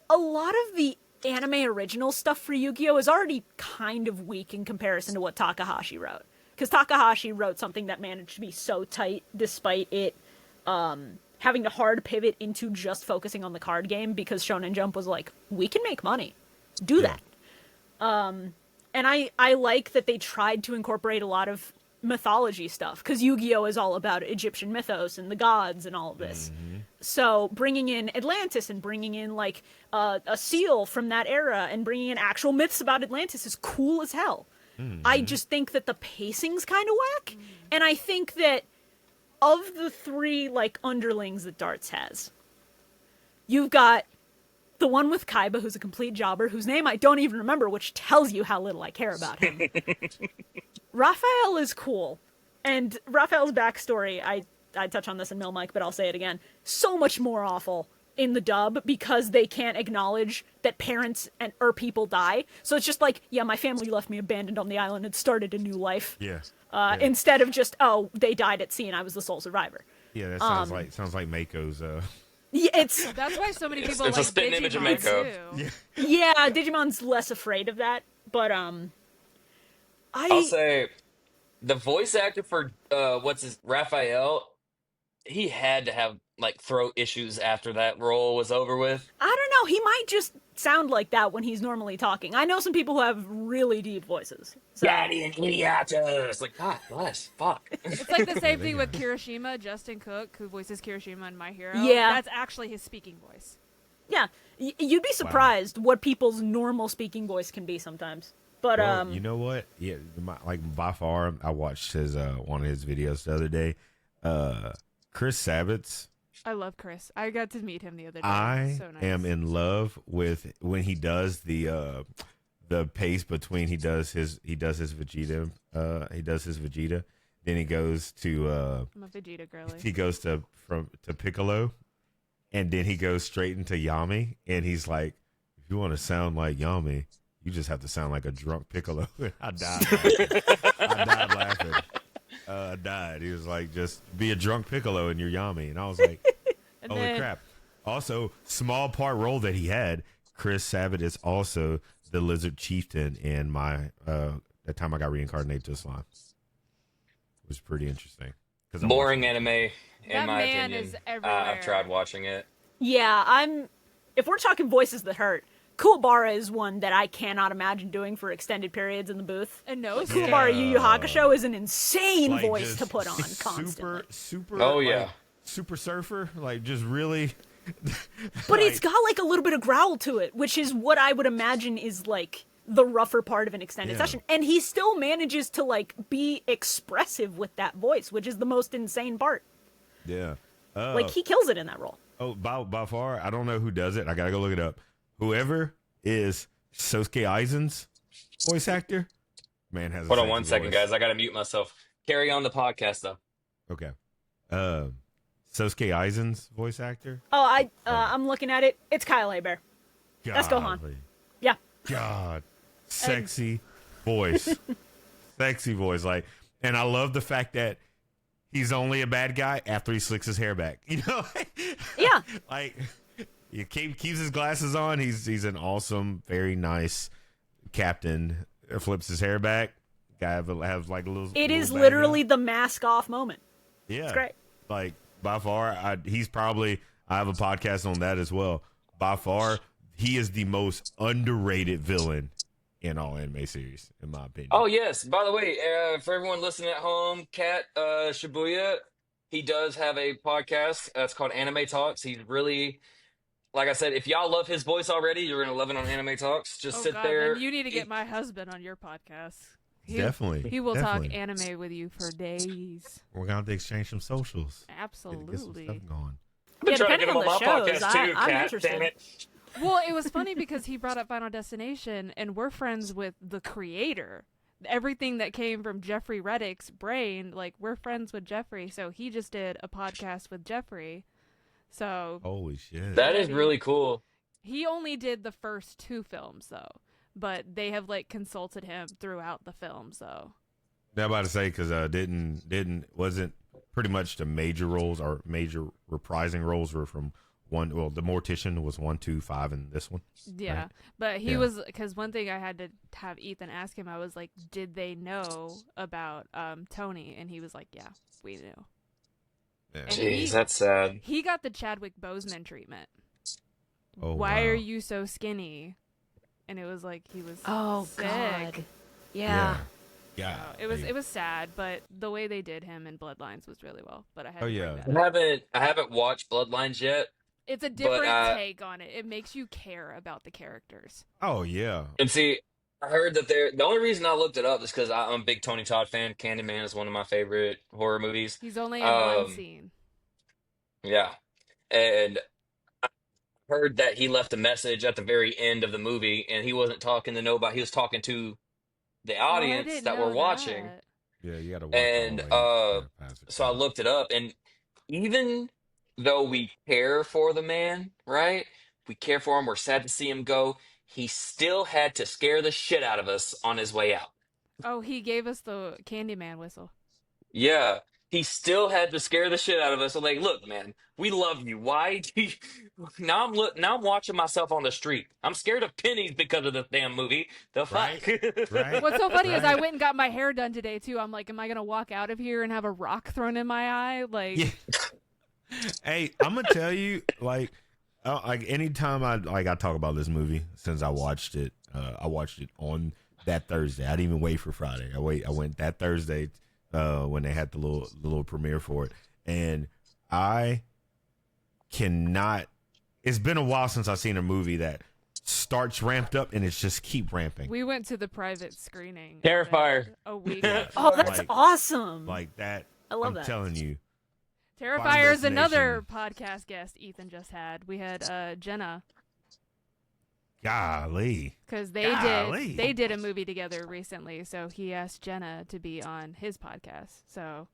a lot of the anime original stuff for Yu-Gi-Oh! Is already kind of weak in comparison to what Takahashi wrote. Because Takahashi wrote something that managed to be so tight despite it having to hard pivot into just focusing on the card game because Shonen Jump was like, we can make money. Do that. And I like that they tried to incorporate a lot of mythology stuff because Yu-Gi-Oh! Is all about Egyptian mythos and the gods and all of this. So bringing in Atlantis and bringing in like a seal from that era and bringing in actual myths about Atlantis is cool as hell. I just think that the pacing's kind of whack, and I think that of the three like underlings that Darts has, you've got the one with Kaiba, who's a complete jobber, whose name I don't even remember, which tells you how little I care about him. Raphael is cool, and Raphael's backstory, I touch on this in Mill Mike, but I'll say it again, so much more awful in the dub because they can't acknowledge that parents or people die. So it's just like, yeah, my family left me abandoned on the island and started a new life. Yeah. Instead of just, oh, they died at sea and I was the sole survivor. Yeah, that sounds like Mako's. Yeah, it's That's why so many people It's a like spitting image of Digimon Mako. too. yeah, Digimon's less afraid of that, but I'll say the voice actor for Raphael, he had to have like throat issues after that role was over with. I don't know, he might just sound like that when he's normally talking. I know some people who have really deep voices. So. Daddy and Idiota. It's like, God bless, fuck. It's like the same thing with Kirishima, Justin Cook, who voices Kirishima in My Hero. Yeah. That's actually his speaking voice. Yeah, you'd be surprised what people's normal speaking voice can be sometimes. But Well, you know what? Yeah, by far, I watched his one of his videos the other day. Chris Sabat's. I love Chris. I got to meet him the other day. I So nice. am in love with when he does the pace between he does his Vegeta then he goes to I'm a Vegeta girly. he goes to Piccolo, and then he goes straight into Yami, and he's like, if you want to sound like Yami, you just have to sound like a drunk Piccolo. I died laughing. I died. He was like, just be a drunk Piccolo and you're Yami. And I was like, And holy then- crap. Also, small part role that he had, Chris Sabat is also the Lizard Chieftain in my, that time I got reincarnated to Islam. It was pretty interesting. Boring anime, in That my man opinion. is everywhere. I've tried watching it. yeah, if we're talking voices that hurt, Kuwabara is one that I cannot imagine doing for extended periods in the booth. And no, Kuwabara Yu Yu Hakusho is an insane Like, voice just to put on constantly. super. Oh, like, yeah. super surfer. Like, just really. But it's got like a little bit of growl to it, which is what I would imagine is like the rougher part of an extended session. And he still manages to like be expressive with that voice, which is the most insane part. Yeah. Like he kills it in that role. Oh, by far, I don't know who does it. I gotta go look it up. Whoever is Sosuke Aizen's voice actor, man has. Hold on sexy 1 second, voice. guys. I gotta mute myself. Carry on the podcast though. Okay. Sosuke Aizen's voice actor. Oh, I'm looking at it. It's Kyle Hebert. That's Gohan. Golly. Yeah. God, sexy voice, sexy voice. Like, and I love the fact that he's only a bad guy after he slicks his hair back. You know, Yeah. like he keeps his glasses on. He's an awesome, very nice captain. Flips his hair back. Guy have like a little. It little is bag literally on. the mask off moment. Yeah, It's great. Like by far, he's probably. I have a podcast on that as well. By far, he is the most underrated villain in all anime series, in my opinion. Oh yes. By the way, for everyone listening at home, Kat Shibuya, he does have a podcast. It's called Anime Talks. He's really, like I said, if y'all love his voice already, you're gonna love it on Anime Talks. Just oh sit god, there. then you need to get my husband on your podcast. Definitely. He will definitely. talk anime with you for days. We're gonna have to exchange some socials. Get some Absolutely. stuff going. I've been Yeah, trying to depending get him on on the my shows, podcast too, I'm Kat. interested. Damn it. Well, it was funny because he brought up Final Destination, and we're friends with the creator. Everything that came from Jeffrey Reddick's brain, like, we're friends with Jeffrey, so he just did a podcast with Jeffrey. So Holy shit! That is really cool. he only did the first 2 films, though, but they have, like, consulted him throughout the films, though. I'm about to say because wasn't pretty much the major roles or major reprising roles were from one. Well, the Mortician was 1, 2, 5, and this one. Yeah, Right. but he Yeah. was, because one thing I had to have Ethan ask him, I was like, did they know about Tony? And he was like, yeah, we knew. Yeah. And Jeez, that's sad. He got the Chadwick Boseman treatment. Oh, Why wow. are you so skinny? And it was like he was Oh sick. God. Yeah. Yeah. So it was sad, but the way they did him in Bloodlines was really well. But I had Oh, to yeah. bring that up. I haven't watched Bloodlines yet. It's a different But, take on it. It makes you care about the characters. Oh yeah. And see, I heard that the only reason I looked it up is because I'm a big Tony Todd fan. Candyman is one of my favorite horror movies. He's only in one Um, scene. Yeah. And I heard that he left a message at the very end of the movie and he wasn't talking to nobody. He was talking to the Oh, I audience didn't that know were watching. that. Yeah, you got to watch And all the way past it. so I looked it up, and even though we care for the man, right? We care for him, we're sad to see him go. He still had to scare the shit out of us on his way out. Oh, he gave us the Candyman whistle. Yeah, he still had to scare the shit out of us. So like, look, man, we love you. Why? Do you... Now I'm watching myself on the street. I'm scared of pennies because of this damn movie. The fuck. Right. What's so funny is I Right. went and got my hair done today too. I'm like, am I gonna walk out of here and have a rock thrown in my eye? Like, Yeah. Hey, I'm gonna tell you, like anytime I talk about this movie since I watched it on that Thursday. I didn't even wait for Friday. I went that Thursday when they had the little premiere for it, and I cannot. It's been a while since I've seen a movie that starts ramped up and it's just keep ramping we went to the private screening. of Terrifier. it a week. Oh, that's Like- awesome. like that. I love I'm that. telling you. Terrifier is Destination. another podcast guest Ethan just had. We had Jenna Golly. because Golly. they did a movie together recently. So he asked Jenna to be on his podcast. So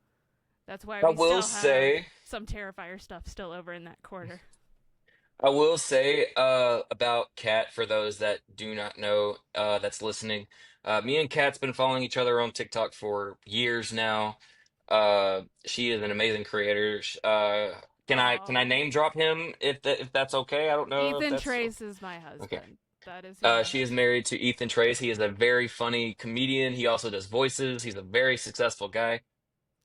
that's why I we will still say- have some Terrifier stuff still over in that corner. I will say about Kat, for those that do not know that's listening, me and Kat's been following each other on TikTok for years now. She is an amazing creator. Can I name drop him if that's okay? I don't know. if Ethan that's- Trace is my husband. Okay. That is. who I She is married to Ethan Trace. He is a very funny comedian. He also does voices. He's a very successful guy.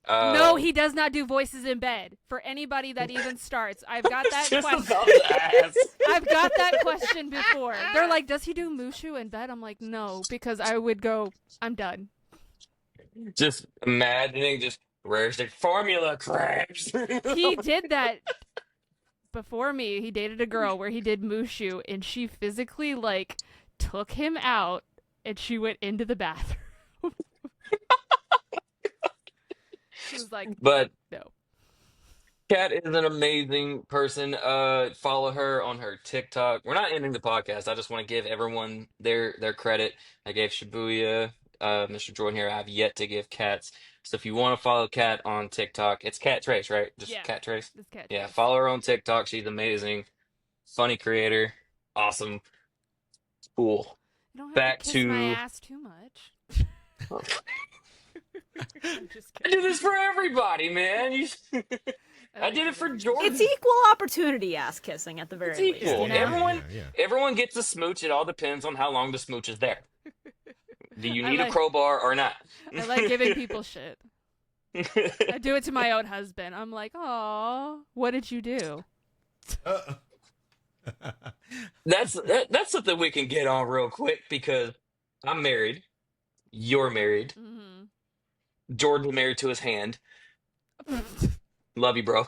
No, he does not do voices in bed. For anybody that even starts, I've got that Just question. about to ask. I've got that question before. They're like, "Does he do Mushu in bed?" I'm like, "No," because I would go, "I'm done." Just imagining, just where's the formula, crabs? He did that before me. He dated a girl where he did Mushu, and she physically like took him out, and she went into the bathroom. She was like, But "No." Kat is an amazing person. Follow her on her TikTok. We're not ending the podcast. I just want to give everyone their credit. I gave Shibuya, Mr. Jordan here. I've yet to give Kat's. So if you want to follow Kat on TikTok, it's Kat Trace, right? Just Yeah, Kat Trace. this cat Yeah, Trace. follow her on TikTok. She's amazing, funny creator, awesome, cool. You don't have to Back kiss my to ass too much. I'm just I do kidding. this for everybody, man. I like did it giving for people Jordan. It's equal opportunity ass kissing at the very It's least, equal. you know? Everyone gets a smooch. It all depends on how long the smooch is there. Do you I need a like- crowbar or not? I like giving people shit. I do it to my own husband. I'm like, "Aw, what did you do?" That's something we can get on real quick because I'm married. You're married. Mm-hmm. Jordan's married to his hand. Love you, bro.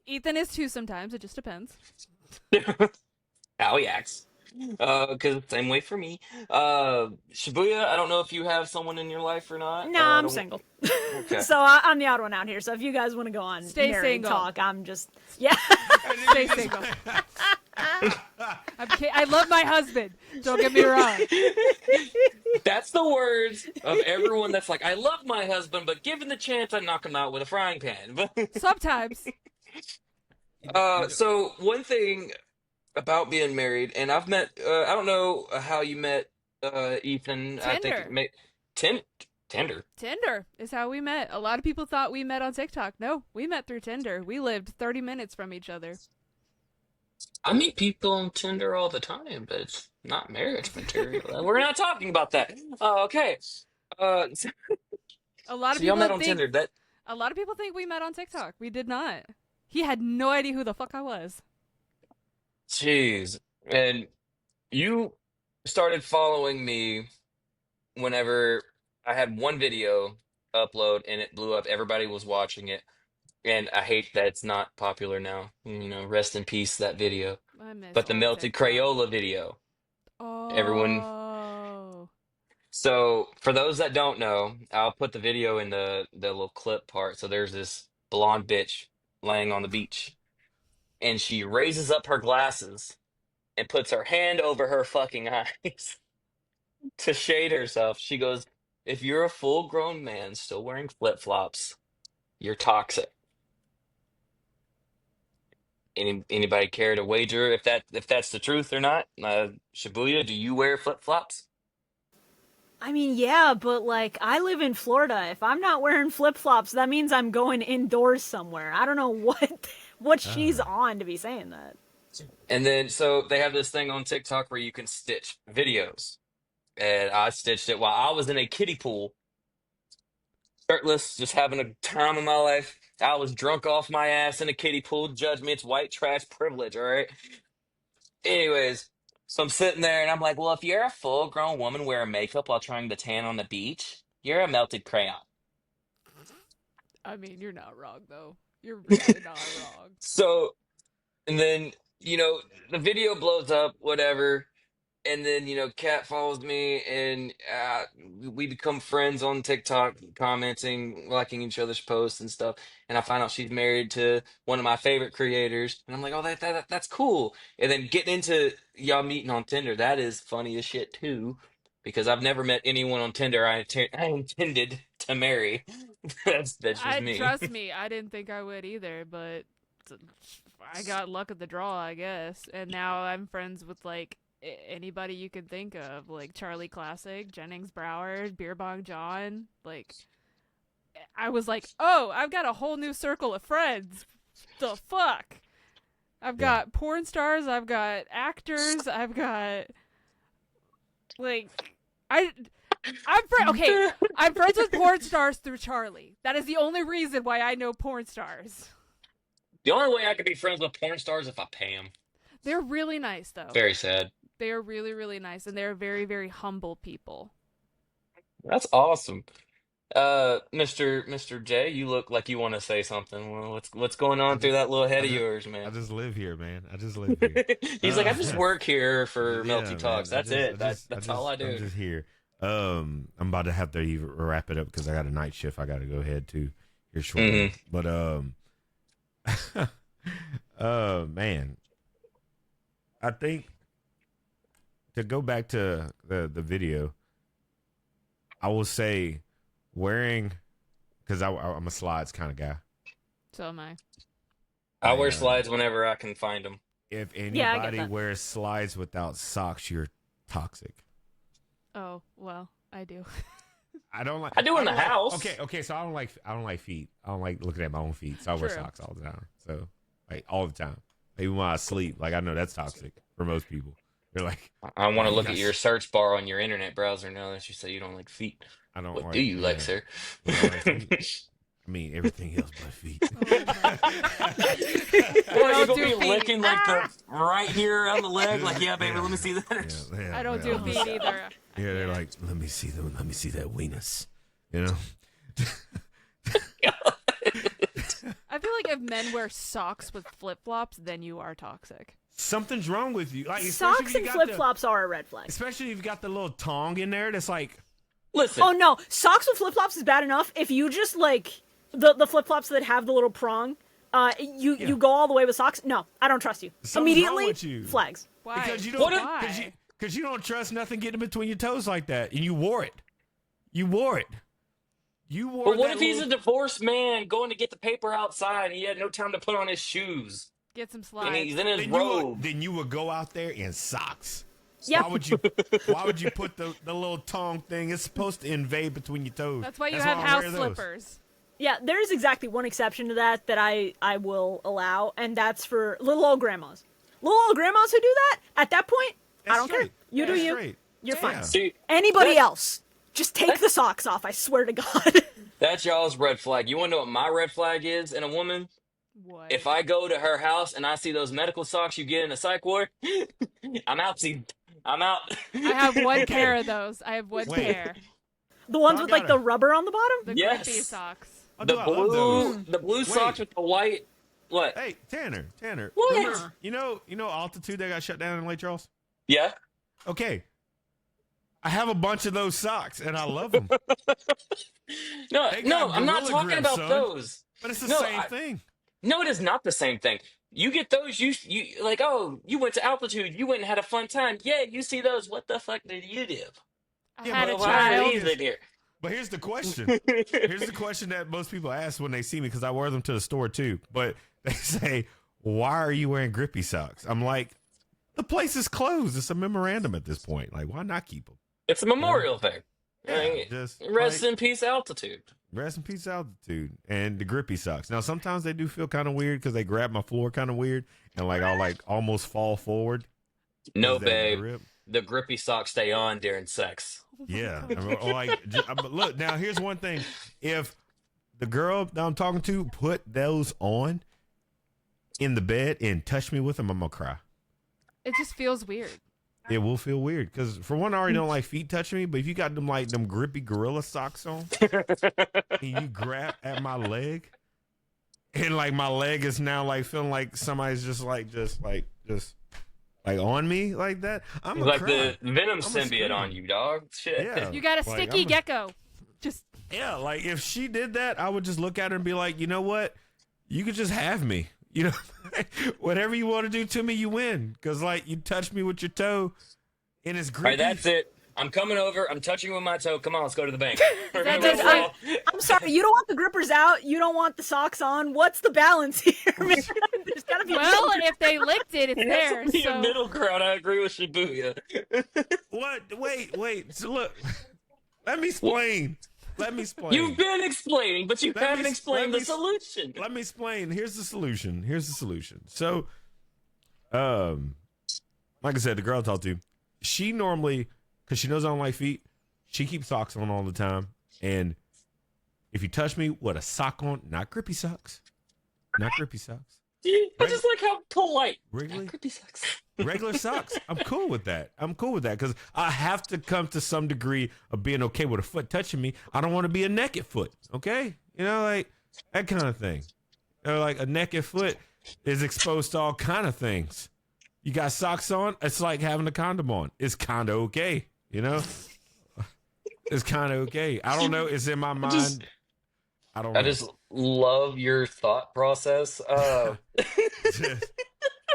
Ethan is too sometimes. It just depends. How he acts. Because same way for me. Shibuya, I don't know if you have someone in your life or not. Nah, I'm Don't- single. Okay. So I'm the odd one out here. So if you guys want to go on Stay married single. talk, I'm just, yeah. Stay single. I love my husband. Don't get me wrong. That's the words of everyone that's like, I love my husband, but given the chance, I knock him out with a frying pan. Sometimes. So one thing about being married, and I've met, I don't know how you met Ethan. I Tinder. think Tinder. Tinder is how we met. A lot of people thought we met on TikTok. No, we met through Tinder. We lived 30 minutes from each other. I meet people on Tinder all the time, but it's not marriage material. We're not talking about that. Okay. So A lot of y'all met people on think Tinder. That a lot of people think we met on TikTok. We did not. He had no idea who the fuck I was. Jeez. And you started following me whenever I had one video upload and it blew up. Everybody was watching it. And I hate that it's not popular now. Rest in peace, that video. I miss But the old melted TikTok. Crayola video. Everyone. Oh. So for those that don't know, I'll put the video in the little clip part. So there's this blonde bitch laying on the beach. And she raises up her glasses and puts her hand over her fucking eyes to shade herself. She goes, if you're a full grown man still wearing flip-flops, you're toxic. Anybody care to wager if that's the truth or not? Shibuya, do you wear flip-flops? I mean, yeah, but like, I live in Florida. If I'm not wearing flip flops, that means I'm going indoors somewhere. I don't know what she's on to be saying that. And then so they have this thing on TikTok where you can stitch videos. And I stitched it while I was in a kiddie pool, shirtless, just having a time of my life. I was drunk off my ass in a kiddie pool. Judge me, it's white trash privilege, all right? Anyways, so I'm sitting there and I'm like, well, if you're a full grown woman wearing makeup while trying to tan on the beach, you're a melted crayon. I mean, you're not wrong, though. You're really not wrong. So, and then, the video blows up, whatever. And then, Kat follows me and we become friends on TikTok, commenting, liking each other's posts and stuff. And I find out she's married to one of my favorite creators. And I'm like, oh, that's cool. And then getting into y'all meeting on Tinder, that is funny as shit too. Because I've never met anyone on Tinder I intended to marry. That's just me. Trust me, I didn't think I would either, but I got luck of the draw, I guess. And now I'm friends with, like, anybody you can think of, like Charlie Classic, Jennings Broward, Beer Bong John. Like, I was like, oh, I've got a whole new circle of friends. The fuck? I've got porn stars, I've got actors, I've got, like, Okay, I'm friends with porn stars through Charlie. That is the only reason why I know porn stars. The only way I could be friends with porn stars is if I pay them. They're really nice, though. Very sad. They are really, really nice, and they're very, very humble people. That's awesome. Mr. J, you look like you want to say something. Well, what's going on through that little head of yours, I man? just live here, man. I just live here. He's like, I just work here for Yeah, Melty man. Talks. That's it. That's all I I'm do. just here. I'm about to have to even wrap it up because I got a night shift. I got to go ahead to here shortly. But man, I think to go back to the video, I will say wearing because I'm a slides kind of guy. So am I. I wear slides whenever I can find them. If I get anybody that. wears slides without socks, you're toxic. Oh, well, I do. I don't like. I do in the don't like- house. Okay. So I don't like feet. I don't like looking at my own feet. So I wear True. socks all the time. So like all the time. Even when I sleep, like I know that's toxic for most people. They're like, I want to you look got at your search bar on your internet browser now that you say you don't like feet. I don't. What like, do you like, yeah. sir? I don't like feet. I mean everything else but feet. Well, you don't gonna do be feet. licking like the right here on the leg, like yeah, baby, let me see that. Yeah, I don't yeah, do feet either. Yeah, they're like, let me see them. Let me see that weenus. You know. I feel like if men wear socks with flip flops, then you are toxic. Something's wrong with you. Like especially Socks if you and got flip flops are a red flag. Especially if you've got the little tong in there. That's like. Listen, Oh no, socks with flip flops is bad enough. If you just like the flip flops that have the little prong, you go all the way with socks. No, I don't trust you. Something's Immediately, wrong with you. flags. Why? Because you What don't. if- Why? Because you don't trust nothing getting between your toes like that, and you wore it. You wore it. You wore. but what that if he's a little- divorced man going to get the paper outside and he had no time to put on his shoes Get some and slides. he's in his Then you, robe? would, then you would go out there in socks. Yep. Why would you? Why would you put the little tongue thing? It's supposed to invade between your toes. That's why you why have I house wear those. slippers. Yeah, there is exactly one exception to that I will allow, and that's for little old grandmas. Little old grandmas who do that, at that point, I That's don't care. straight. You do That's you. straight. You're Yeah. fine. See, Anybody that- else, just take the socks off, I swear to God. That's y'all's red flag. You want to know what my red flag is in a woman? What? If I go to her house and I see those medical socks you get in a psych ward, I'm out. See, I'm out. I have one Okay. pair of those. I have one Wait. pair. The ones I with like gotta- the rubber on the bottom? The Yes. grippy socks. Oh, the dude, I love those. blue socks with the white. What? Hey, Tanner. What? Remember, you know Altitude that got shut down in Lake Charles? Yeah. Okay. I have a bunch of those socks, and I love them. No, They no, got I'm not gorilla talking grip, about son. those. But it's the No, same I- thing. No, it is not the same thing. You get those, you like, oh, you went to altitude, you went and had a fun time. Yeah, you see those. What the fuck did you do? I Yeah, had a but Why are child. these in here? But here's the question. Here's the question that most people ask when they see me, because I wear them to the store too. But they say, why are you wearing grippy socks? I'm like, the place is closed. It's a memorandum at this point. Like, why not keep them? It's a memorial thing. Yeah, just Rest like, in peace, altitude. rest in peace, altitude, and the grippy socks. Now, sometimes they do feel kind of weird because they grab my floor kind of weird, and like I'll like almost fall forward. No, That babe. grip. The grippy socks stay on during sex. Yeah. Or like, look, now here's one thing. If the girl that I'm talking to put those on in the bed and touch me with them, I'm going to cry. It just feels weird. It will feel weird because, for one, I already don't like feet touching me, but if you got them like them grippy gorilla socks on and you grab at my leg and like my leg is now like feeling like somebody's just on me like that, I'm It's gonna like cry. the Venom a symbiote scream. on you, dog. Shit. Yeah. You got a Like, sticky I'm a- gecko. Just Yeah, like if she did that, I would just look at her and be like, you know what? You could just have me. You know, whatever you want to do to me, you win. Because like you touched me with your toe, and it's All right, grippy. that's it. I'm coming over. I'm touching you with my toe. Come on, let's go to the bank. That's Dude, it. I'm sorry, you don't want the grippers out, you don't want the socks on. What's the balance here, man? There's gotta be a well, middle if they licked it, it's It has there. to be a So middle ground. I agree with Shibuya. What? Wait. So look, let me explain. Let me explain. You've been explaining, but you Let me haven't s- explained let the me s- solution. Let me explain. Here's the solution. So, like I said, the girl I talked to, she normally, because she knows I don't like feet, She keeps socks on all the time, and if you touch me with a sock on, not grippy socks, not grippy socks, I Reg- just like how polite. Wrigley, Creepy sucks. regular socks. I'm cool with that. I'm cool with that because I have to come to some degree of being okay with a foot touching me. I don't want to be a naked foot. Okay, like that kind of thing. Like a naked foot is exposed to all kind of things. You got socks on, it's like having a condom on. It's kind of okay. It's kind of okay. I don't know. It's in my mind. I don't I know. just love your thought process. Just,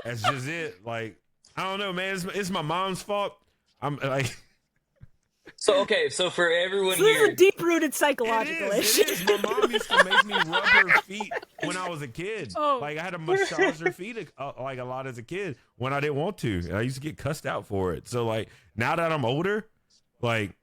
that's just it. Like I don't know, man. It's my mom's fault. I'm like. So for everyone So this is a here, deep-rooted psychological It issue. is. My mom used to make me rub her feet when I was a kid. Oh. Like I had to massage her feet like a lot as a kid when I didn't want to. And I used to get cussed out for it. So like now that I'm older, like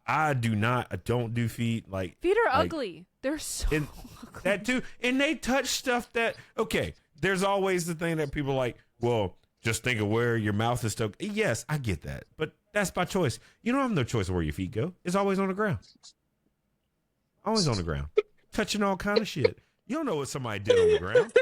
I don't do feet. Like Feet are like, ugly. They're so and ugly. that too. And they touch stuff that okay. There's always the thing that people like. Well, just think of where your mouth is stuck. Yes, I get that, but that's by choice. You don't have no choice of where your feet go. It's always on the ground. Always on the ground. Touching all kind of shit. You don't know what somebody did on the ground.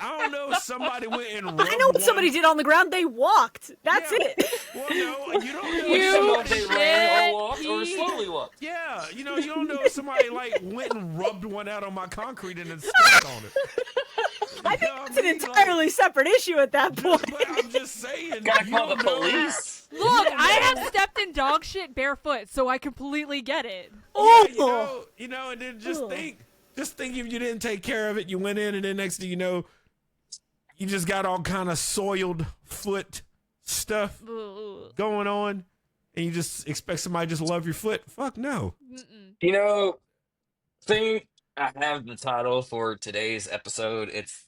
I don't know if somebody went and rubbed I know what somebody did on the ground. They walked. That's Yeah. it. Well, no, you don't know. we You don't know if they shit, ran or walked or Pete. slowly walked. Yeah, you don't know if somebody like went and rubbed one out on my concrete and then stepped on it. I think You know what that's an I mean? Like, entirely separate issue at that point. but I'm just saying. Gotta you call the don't know. police. Look, I have stepped in dog shit barefoot, so I completely get it. Oh, And then just Ugh. think if you didn't take care of it, you went in and then next thing you know, you just got all kind of soiled foot stuff Ugh. going on, and you just expect somebody to just love your foot. Fuck no. Mm-mm. Think I have the title for today's episode. It's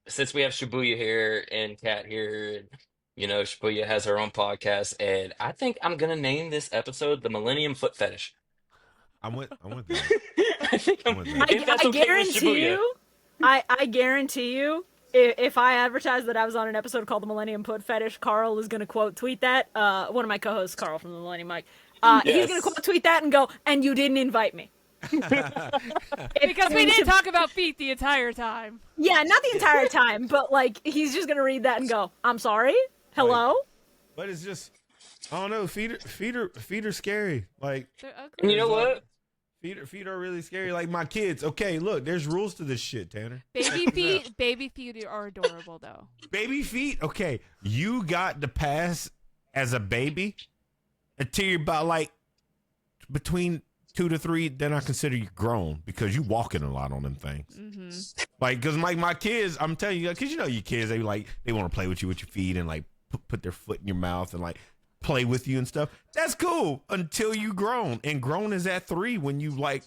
since we have Shibuya here and Kat here, and Shibuya has her own podcast, and I think I'm gonna name this episode the Millennium Foot Fetish. I went that. I think I'm with that. if that's I okay with guarantee Shibuya. you, I guarantee you, if I advertise that I was on an episode called the Millennium Foot Fetish, Carl is going to quote tweet that. One of my co-hosts, Carl from the Millennium Mike, he's Yes. going to quote tweet that and go, "And you didn't invite me." Because we didn't talk about feet the entire time. Yeah, not the entire time, but like he's just going to read that and go, "I'm sorry, hello." But it's just, I don't know. Feet are scary. Like They're ugly. And you know what? feet are really scary. Like my kids. Okay, look, there's rules to this shit, Tanner. Baby feet are adorable though. Baby feet. Okay, you got to pass as a baby until you're about like between 2 to 3. Then I consider you grown because you walking a lot on them things. Mm-hmm. Like, cause my kids, I'm telling you, cause your kids, they want to play with you with your feet and like put their foot in your mouth and like play with you and stuff. That's cool until you grown, and grown is at 3 when you like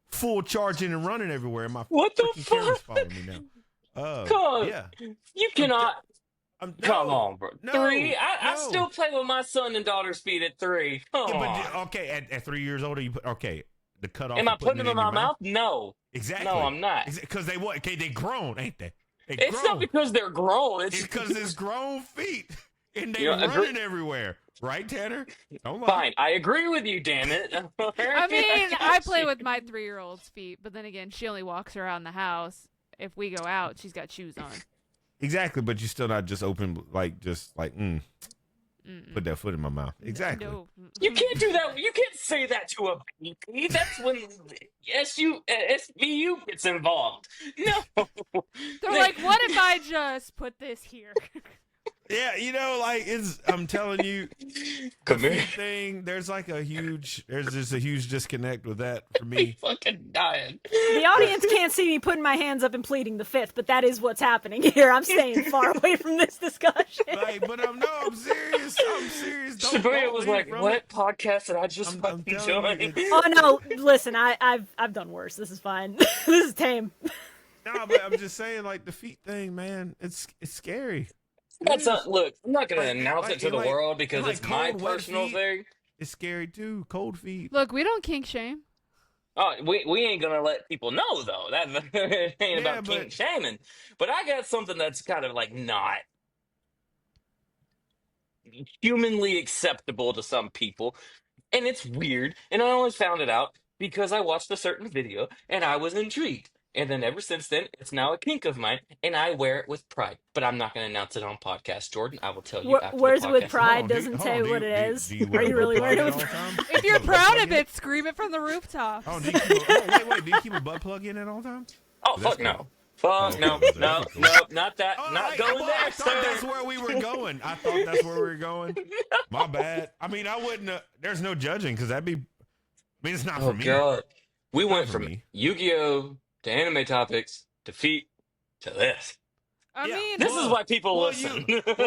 full charging and running everywhere. And my What the freaking camera's fuck? following me now. Come on. Yeah. You cannot. No, Come on, bro. no, 3? I no. still play with my son and daughter's feet at 3. Come Yeah, on. but okay, at 3 years old, you put the cutoff. Am I of putting them it in my your mouth? No. Exactly. No, I'm not. Because they what? Okay, they grown, ain't they? It's grown. not because they're grown. It's because it's grown feet and they You know, running everywhere, right, Tanner? Don't lie. Fine. I agree with you, damn it. I mean, I play with my 3-year-old's feet, but then again, she only walks around the house. If we go out, she's got shoes on. Exactly, but you're still not just open, put that foot in my mouth. Exactly. No. You can't do that. You can't say that to a baby. That's when SVU gets involved. No. They're like, what if I just put this here? Yeah, I'm telling you, Come the here. feet thing. There's just a huge disconnect with that for Me me. fucking dying. The audience can't see me putting my hands up and pleading the fifth, but that is what's happening here. I'm staying far away from this discussion. I'm serious. I'm serious. Shibuya was leave like, from "What it. podcast did I just I'm fucking telling you, join?" Oh no, listen, I've done worse. This is fine. This is tame. No, but I'm just saying, like the feet thing, man. It's scary. That's not. Look, I'm not gonna Like- announce like- it to the like- world because like it's my cold, wet personal feet. thing. It's scary too. Cold feet. Look, we don't kink shame. Oh, we ain't gonna let people know though. That it ain't Yeah, about but- kink shaming. But I got something that's kind of like not humanly acceptable to some people. And it's weird. And I only found it out because I watched a certain video and I was intrigued. And then ever since then, it's now a kink of mine, and I wear it with pride. But I'm not going to announce it on podcast, Jordan. I will tell you after the Wears it with podcast. pride doesn't say what it is. Do you Are wear you a really butt wearing it plug with in all pride? the time? If you're proud of it, scream it from the rooftops. Oh, do you keep wait, do you keep a butt plug in at all times? Oh, That's fuck cool. no. Fuck no. okay, No, that's cool. no, not that. Oh, Not going well, there, I thought that's sir. where we were going. I thought that's where we were going. My bad. I mean, I wouldn't. There's no judging because that'd be. I mean, it's not for Oh, me. God. We Not went for from me. Yu-Gi-Oh! To anime topics to feet to this. I Yeah. mean, This is why people Well, listen.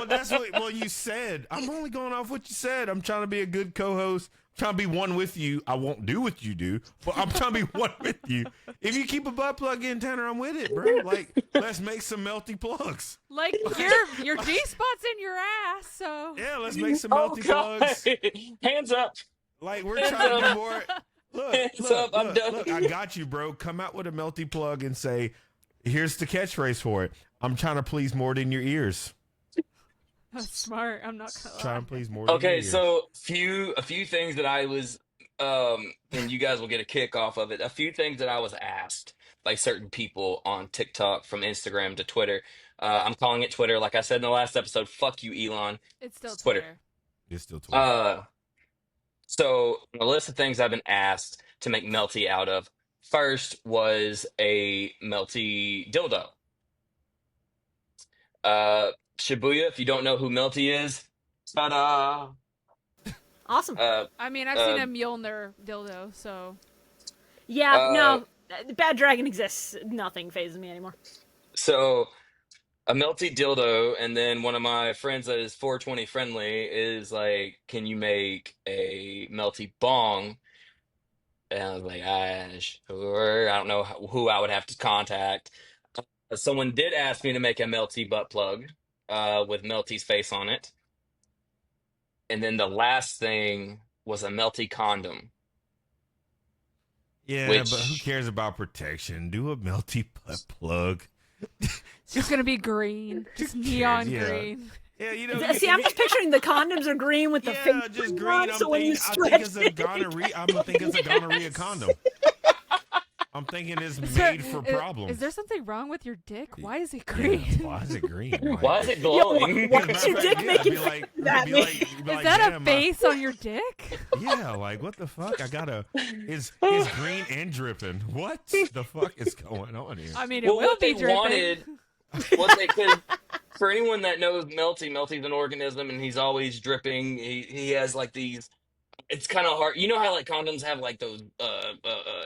that's what. Well, you said. I'm only going off what you said. I'm trying to be a good co-host. I'm trying to be one with you. I won't do what you do, but I'm trying to be one with you. If you keep a butt plug in, Tanner, I'm with it, bro. Like, let's make some melty plugs. like your G spot's in your ass, so Yeah, let's make some Oh, melty God. plugs. Hands up. Like, we're trying to do more. Look, Hands up, I'm done. look, I got you, bro. Come out with a melty plug and say, here's the catchphrase for it. I'm trying to please more than your ears. that's smart. I'm not gonna Trying lie. to please more than your Okay, ears. so a few things that I was and you guys will get a kick off of it. A few things that I was asked by certain people on TikTok, from Instagram to Twitter. I'm calling it Twitter. Like I said in the last episode, fuck you, Elon. It's still Twitter. Twitter. It's still 12. So a list of things I've been asked to make melty out of. First was a melty dildo. Shibuya, if you don't know who melty is, ta-da! Awesome. I mean, I've seen a Mjolnir dildo, so Yeah, no, Bad Dragon exists. Nothing phases me anymore. So a melty dildo, and then one of my friends that is 420 friendly is like, "Can you make a melty bong?" And I was like, sure. I don't know who I would have to contact. Someone did ask me to make a melty butt plug with Melty's face on it. And then the last thing was a melty condom. Yeah, which- but who cares about protection? Do a melty butt plug. it's just gonna be green, just neon Yeah. green. Yeah, you know. See, I'm just picturing the condoms are green with the yeah, face just green. on, so when you I stretch think it's a it, gonorrhea. I'm thinking it's a gonorrhea condom. I'm thinking it's made for problems. Is there something wrong with your dick? Why is it green? Yeah, why is it green? Why is it Yo, glowing? why is your dick making that? Is that a face on your dick? Yeah, like what the fuck? I gotta. Is green and dripping? What the fuck is going on here? I mean, it Well, will what be they dripping. wanted, what they could, for anyone that knows Melty's an organism, and he's always dripping. He has like these. It's kind of hard. You know how like condoms have like those.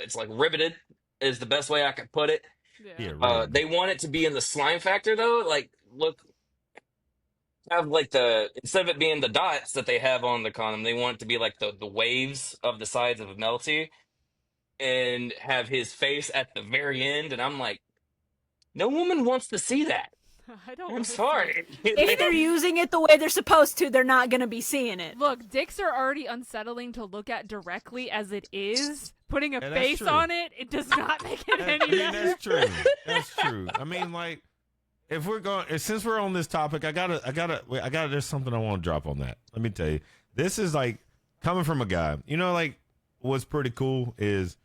It's like riveted is the best way I could put it. Yeah, Yeah. right. They want it to be in the slime factor though. Like, look, have like the instead of it being the dots that they have on the condom, they want it to be like the waves of the sides of Melty, and have his face at the very end. And I'm like, no woman wants to see that. I don't. I'm wanna see sorry. if they're using it the way they're supposed to, they're not going to be seeing it. Look, dicks are already unsettling to look at directly as it is. Putting a Yeah, that's face true. on it, it does not make it I any mean, better. that's true. That's true. I mean, like, if we're going, since we're on this topic, I gotta. There's something I want to drop on that. Let me tell you, this is like coming from a guy. You know, like, what's pretty cool is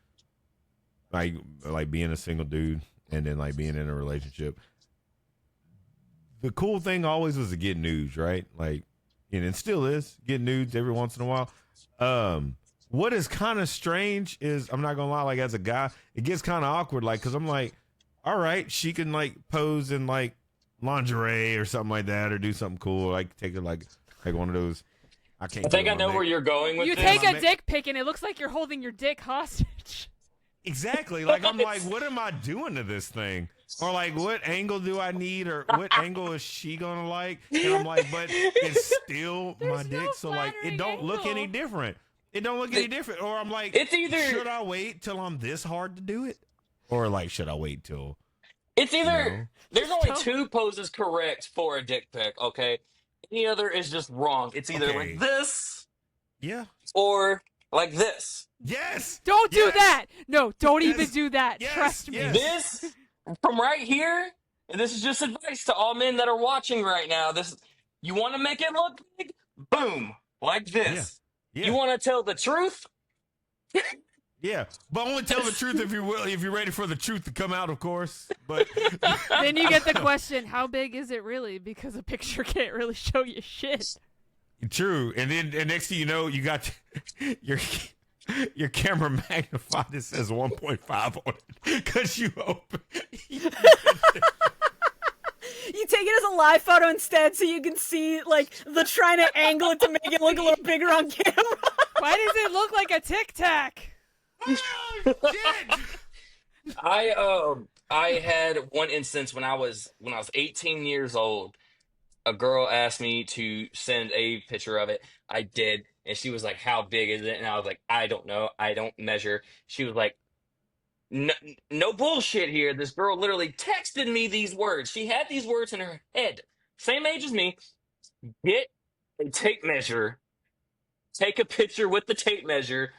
like being a single dude and then like being in a relationship. The cool thing always was to get nudes, right? Like, and it still is get nudes every once in a while. What is kind of strange is, I'm not gonna lie, like as a guy, it gets kind of awkward, like, cause I'm like, all right, she can like pose in like lingerie or something like that, or do something cool, like take it like one of those. I can't. I think I know where you're going with You this. take a dick pic and it looks like you're holding your dick hostage. Exactly. Like I'm like, what am I doing to this thing? Or like, what angle do I need? Or what angle is she gonna like? And I'm like, but it's still my There's dick, no so like, it flattering don't look any angle. different. It don't look any different. Or I'm like, It's either- should I wait till I'm this hard to do it? Or like, should I wait till? It's either No. there's only Don't- two poses correct for a dick pic. Okay, any other is just wrong. It's either Okay. like this Yeah. or like this. Yes. Don't do Yes. that. No, don't Yes. even do that. Yes. Trust me. Yes. This from right here. And this is just advice to all men that are watching right now. This, you want to make it look big? Boom, like this. Yeah. You want to tell the truth? Yeah, but only tell the truth if you're ready for the truth to come out, of course. But Then you get the question, how big is it really? Because a picture can't really show you shit. true, and next thing you know, you got your camera magnified. It says 1.5 on it because you open. You take it as a live photo instead, so you can see like the trying to angle it to make it look a little bigger on camera. Why does it look like a Tic Tac? Oh, shit! I had one instance when I was 18 years old. A girl asked me to send a picture of it. I did, and she was like, "How big is it?" And I was like, "I don't know. I don't measure." She was like, "No, no bullshit here." This girl literally texted me these words. She had these words in her head. Same age as me. Get a tape measure. Take a picture with the tape measure,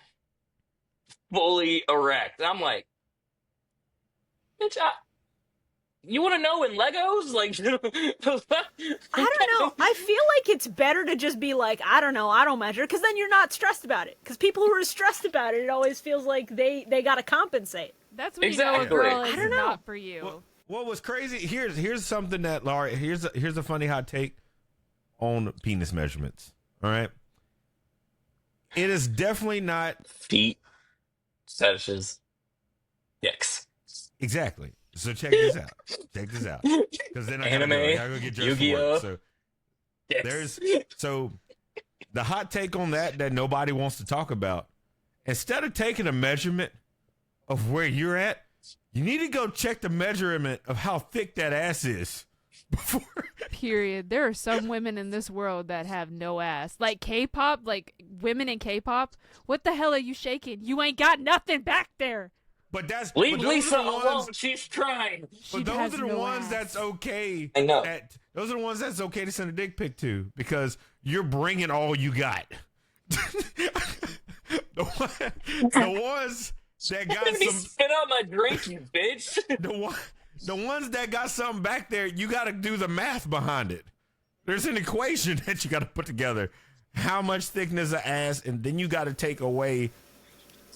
fully erect. And I'm like, bitch, you want to know in Legos? Like, I don't know. I feel like it's better to just be like, I don't know, I don't measure, because then you're not stressed about it. Because people who are stressed about it always feels like they got to compensate. That's when you Exactly. know a girl I is don't know. not for you. What was crazy? Here's something that Laura. Here's a funny hot take on penis measurements. All right, it is definitely not feet, fetishes, dicks. exactly. So check this out. Check this out. Because then I gotta go get dressed for Yu-Gi-Oh, work. So dicks. so the hot take on that nobody wants to talk about. Instead of taking a measurement of where you're at, you need to go check the measurement of how thick that ass is before. Period. There are some women in this world that have no ass. Like K-pop, like women in K-pop. What the hell are you shaking? You ain't got nothing back there. But that's Leave but those Lisa are the ones, alone. She's trying. But those has are the no ones ass. that's okay. I know. Those are the ones that's okay to send a dick pic to because you're bringing all you got. the ones that got Let me some. spit out my drink, you bitch. The ones that got something back there, you got to do the math behind it. There's an equation that you got to put together. How much thickness of ass, and then you got to take away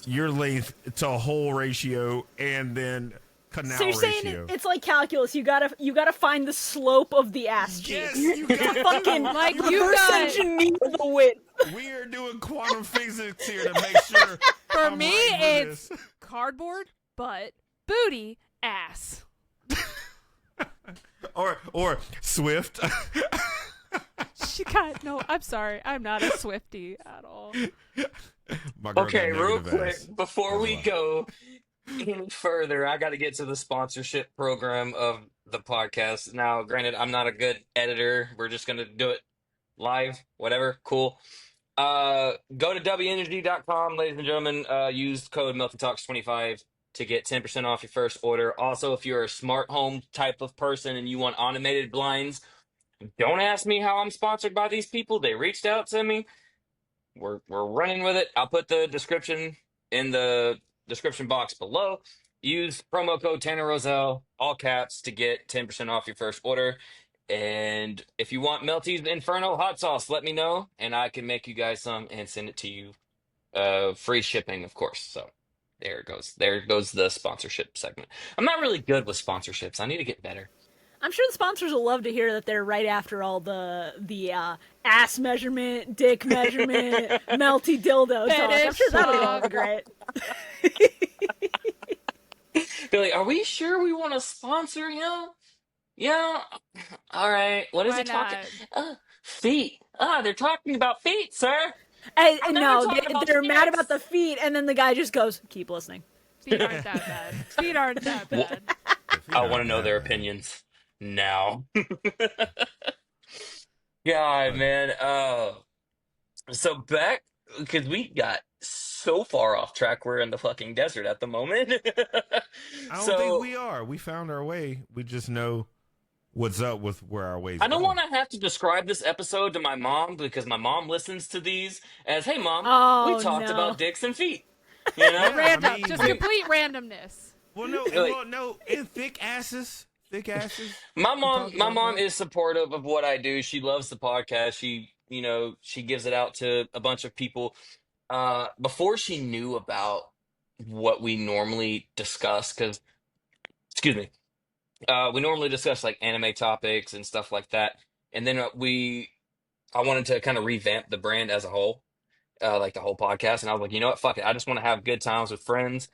your length to a whole ratio, and then canal So you're saying ratio. it's like calculus. You gotta find the slope of the ass cheek. Yes, you got Fucking Like you reverse got engineer the width. We are doing quantum physics here to make sure. For I'm me, right for it's this. cardboard, butt, booty, ass. or Swift. She got no. I'm sorry. I'm not a Swiftie at all. My girl Okay, got real negative quick, ass. before That's we why. go any further, I got to get to the sponsorship program of the podcast. Now, granted, I'm not a good editor. We're just going to do it live, whatever. Cool. Go to wenergy.com, ladies and gentlemen. Use code MeltingTalks25 to get 10% off your first order. Also, if you're a smart home type of person and you want automated blinds, don't ask me how I'm sponsored by these people. They reached out to me. We're running with it. I'll put the description in the description box below. Use promo code Tanner Roselle, all caps, to get 10% off your first order. And if you want Melty's Inferno hot sauce, let me know, and I can make you guys some and send it to you. Free shipping, of course. So there it goes. There goes the sponsorship segment. I'm not really good with sponsorships. I need to get better. I'm sure the sponsors will love to hear that they're right after all the ass measurement, dick measurement, melty dildo talk. I'm sure that'll be all great. Be like, are we sure we want to sponsor him? Yeah. All right. What is Why he talking? not? Feet. They're talking about feet, sir. And I'm never no, talking about they're mad dicks. about the feet, and then the guy just goes, "Keep listening." Feet aren't that bad. Feet aren't that bad. I want to know their opinions now. God, man. So back, because we got so far off track. We're in the fucking desert at the moment. I don't think we are. We found our way. We just know what's up with where our ways. I don't going. want to have to describe this episode to my mom because my mom listens to these as, "Hey, mom, Oh, we talked no. about dicks and feet." You know? Yeah, Random. I mean- Just complete randomness. Well, no, Like- no, and thick asses. My talked mom about that. is supportive of what I do. She loves the podcast. She she gives it out to a bunch of people. Before she knew about what we normally discuss, because, excuse me, we normally discuss like anime topics and stuff like that. And then I wanted to kind of revamp the brand as a whole, like the whole podcast. And I was like, you know what? Fuck it. I just want to have good times with friends,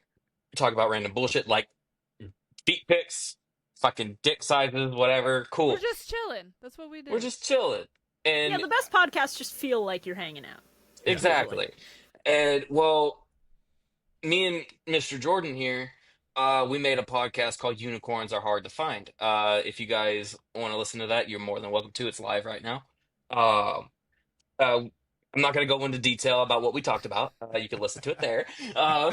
talk about random bullshit like feet pics, fucking dick sizes, whatever. We're Cool. just chilling. That's what we do. We're just chilling. Yeah, And the best podcasts just feel like you're hanging out. exactly. And well, me and Mr. Jordan here, we made a podcast called Unicorns Are Hard to Find. If you guys want to listen to that, you're more than welcome to. It's live right now. Um, I'm not going to go into detail about what we talked about. You can listen to it there. Uh,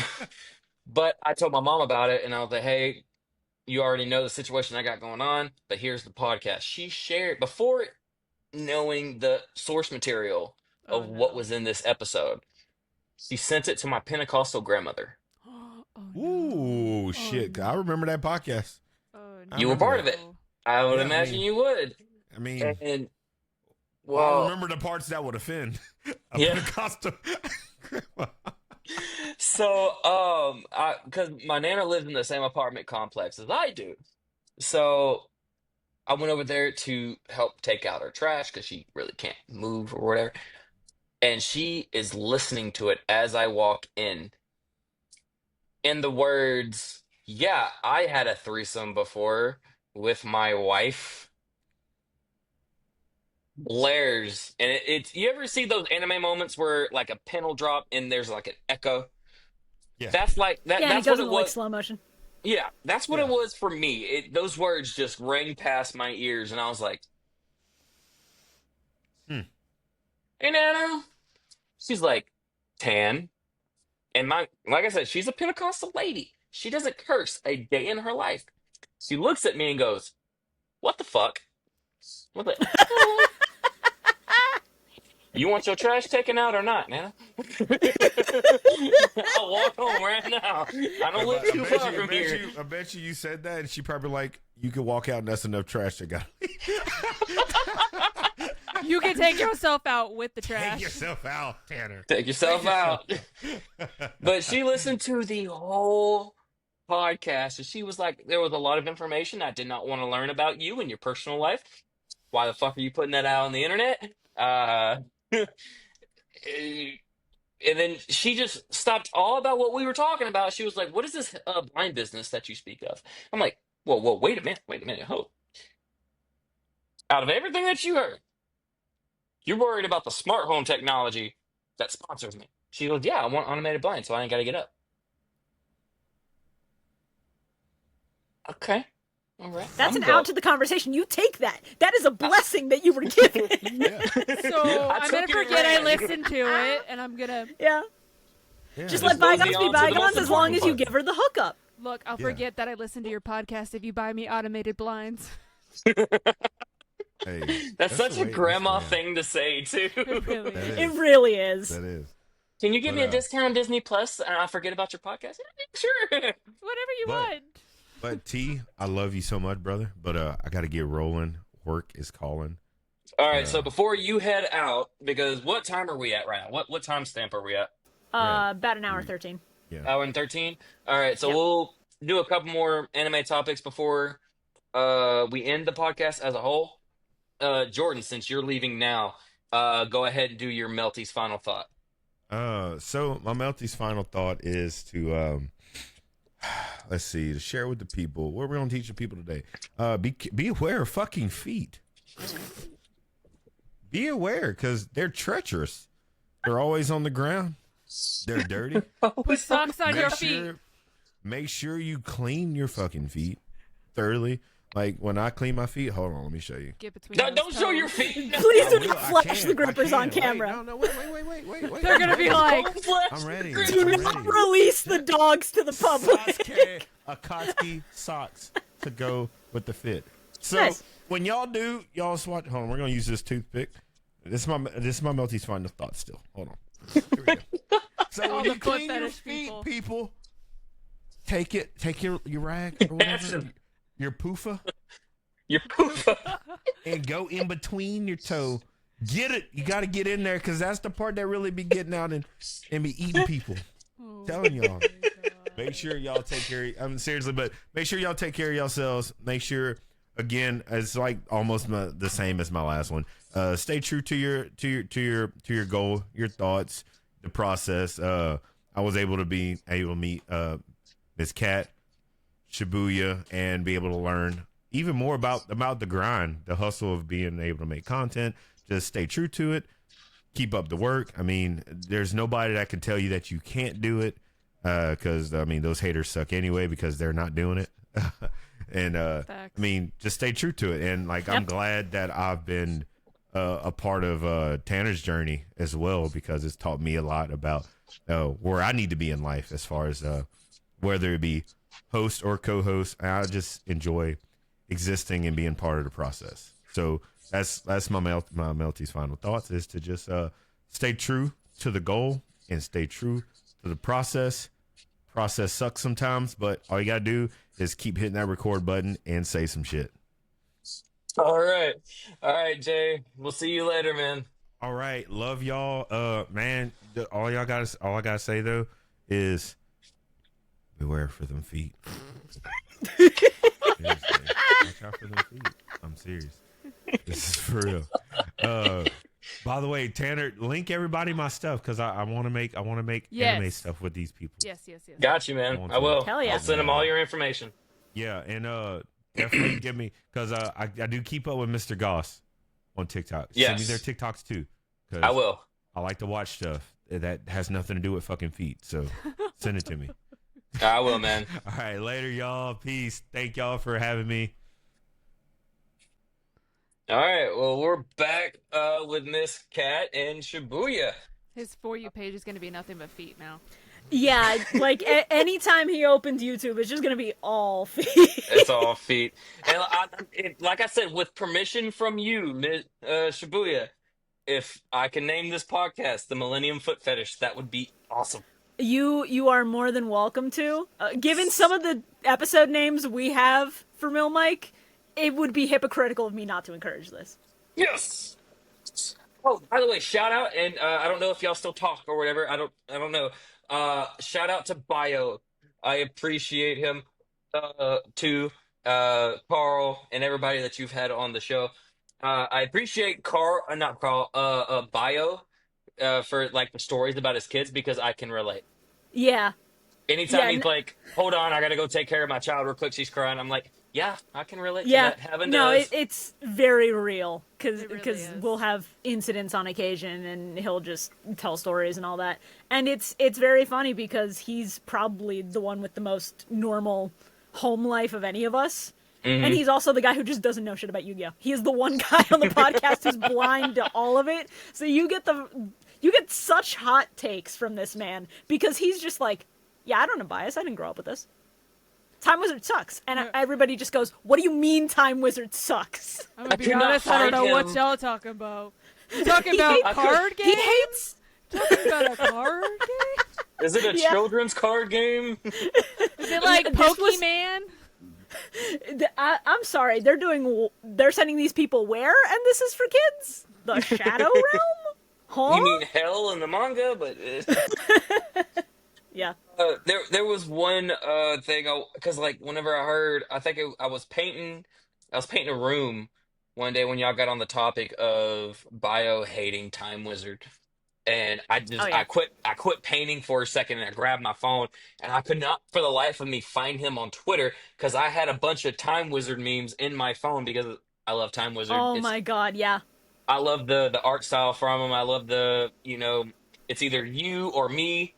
but I told my mom about it, and I was like, hey, you already know the situation I got going on, but here's the podcast. She shared, before knowing the source material Oh of what no. was in this episode, she sent it to my Pentecostal grandmother. Oh Ooh, no. shit. Oh, I remember that podcast. Oh, I You were remember part that. of it. I would Yeah, I imagine mean- you would. I mean, And well, I well, remember the parts that would offend a Yeah. Pentecostal grandma. so because my nana lives in the same apartment complex as I do, so I went over there to help take out her trash because she really can't move or whatever. And she is listening to it as I walk in the words, yeah, I had a threesome before with my wife. Blares. And it's, you ever see those anime moments where like a pen will drop and there's like an echo? Yeah. That's like that. Yeah, and it That's goes what it into like was. slow motion. Yeah, that's what Yeah. it was for me. Those words just rang past my ears, and I was like, Hmm. "Hey, Nana." She's like, "Tan," and like I said, she's a Pentecostal lady. She doesn't curse a day in her life. She looks at me and goes, "What the fuck? What the? You want your trash taken out or not, Nana?" I'll walk home right now. I don't live too far from here. I bet you said that, and she probably like, you could walk out and that's enough trash to go. You can take yourself out with the trash. Take yourself out, Tanner. Take yourself out. But she listened to the whole podcast, and she was like, there was a lot of information I did not want to learn about you and your personal life. Why the fuck are you putting that out on the internet? And then she just stopped all about what we were talking about. She was like, what is this blind business that you speak of? I'm like, whoa, wait a minute, hold. Out of everything that you heard, you're worried about the smart home technology that sponsors me. She goes, yeah, I want automated blinds, so I ain't got to get up. Okay. All right. That's I'm an out to the conversation. You take that. That is a blessing that you were given. Yeah. So I I'm took gonna your forget I brand. listened to it, and I'm gonna Yeah. Yeah. Just Just let mosey bygones on be to the bygones most as long as important you part. give her the hookup. look. I'll Yeah. forget that I listened to your podcast if you buy me automated blinds. Hey, That's such the a way- grandma that's- thing to say, too. It really That is. It is. really is. That is. Can you give me a But, discount on Disney Plus and I forget about your podcast? Yeah, sure. Whatever you But- want. But T, I love you so much, brother. But I got to get rolling. Work is calling. All right, so Yeah. before you head out, because what time are we at right now? What time stamp are we at? About an hour 13. Yeah. Hour and 13? All right, so Yep. we'll do a couple more anime topics before we end the podcast as a whole. Jordan, since you're leaving now, go ahead and do your Melty's final thought. So my Melty's final thought is to let's see, to share with the people. What we're gonna teach the people today. Be aware of fucking feet. Be aware, because they're treacherous. They're always on the ground. They're dirty. Put socks on your feet. Make sure you clean your fucking feet thoroughly. Like when I clean my feet, hold on, let me show you. Get between. No, those don't show your toes. feet. Please do I will, not I flash can, the grippers I on can. camera. Wait, They're gonna be like, Don't flash I'm ready. the Do grippers. not release the dogs to the public. Akatsuki socks to go with the fit. So Nice. when y'all do, y'all swatch. Hold on, we're gonna use this toothpick. This is my Melty's final thought. Still, hold on. Here we go. So All when the you foot clean your fetish feet, people. people, take your rag or whatever, your poofa, Your poof. and go in between your toe Get it. You got to get in there because that's the part that really be getting out and be eating people. Telling y'all. Make sure y'all take care. Seriously, but make sure y'all take care of yourselves. Make sure, again, it's like almost the same as my last one. Stay true to your goal, your thoughts, the process. I was able to meet Miss Cat, Shibuya, and be able to learn even more about the grind, the hustle of being able to make content. Just stay true to it. Keep up the work. I mean, there's nobody that can tell you that you can't do it. Because I mean, those haters suck anyway because they're not doing it. And I mean, just stay true to it. And like, I'm glad that I've been a part of Tanner's journey as well because it's taught me a lot about where I need to be in life as far as whether it be host or co-host. I just enjoy existing and being part of the process. So that's my Melty's final thoughts is to just stay true to the goal and stay true to the process. Process sucks sometimes, but all you gotta do is keep hitting that record button and say some shit. All right, Jay. We'll see you later, man. All right, love y'all. Man, all I gotta say though is beware for them feet. Seriously, watch out for them feet. I'm serious. This is for real. By the way, Tanner, link everybody my stuff because I want to make anime stuff with these people. Yes. Got you, man. I will. Hell yeah. I'll send them all your information. Yeah, and definitely give me because I do keep up with Mr. Goss on TikTok. Yes. Send me their TikToks too. I will. I like to watch stuff that has nothing to do with fucking feet. So send it to me. I will, man. All right, later, y'all. Peace. Thank y'all for having me. All right, well, we're back with Miss Cat and Shibuya. His For You page is going to be nothing but feet now. Yeah, like anytime he opens YouTube, it's just gonna be all feet. It's all feet. And like I said, with permission from you, Miss Shibuya, if I can name this podcast the Millennium Foot Fetish, that would be awesome. You are more than welcome to. Given some of the episode names we have for Mill Mike, it would be hypocritical of me not to encourage this. Yes. Oh, by the way, shout out, and I don't know if y'all still talk or whatever. I don't know. Shout out to Bio. I appreciate him. To Carl and everybody that you've had on the show. I appreciate not Carl. Bio. For like the stories about his kids because I can relate. Yeah. Anytime he's like, "Hold on, I gotta go take care of my child real quick," she's crying. I'm like, "Yeah, I can relate to that." It's very real because really we'll have incidents on occasion, and he'll just tell stories and all that, and it's very funny because he's probably the one with the most normal home life of any of us. Mm-hmm. And he's also the guy who just doesn't know shit about Yu-Gi-Oh! He is the one guy on the podcast who's blind to all of it. So you get such hot takes from this man because he's just like, yeah, I don't know bias. I didn't grow up with this. Time Wizard sucks. And everybody just goes, what do you mean Time Wizard sucks? I'm going to be honest, I don't know what y'all talking about. You talking about card games? He hates... Talking about a card game? Is it a children's card game? Is it like Pokemon? I'm sorry, they're sending these people where? And this is for kids? The Shadow Realm? Huh? You mean hell in the manga? But yeah. There was one thing because like whenever I was painting a room one day when y'all got on the topic of Bio hating Time Wizard. And I quit painting for a second and I grabbed my phone and I could not for the life of me find him on Twitter because I had a bunch of Time Wizard memes in my phone because I love Time Wizard. Oh my god, yeah. I love the art style from him. I love it's either you or me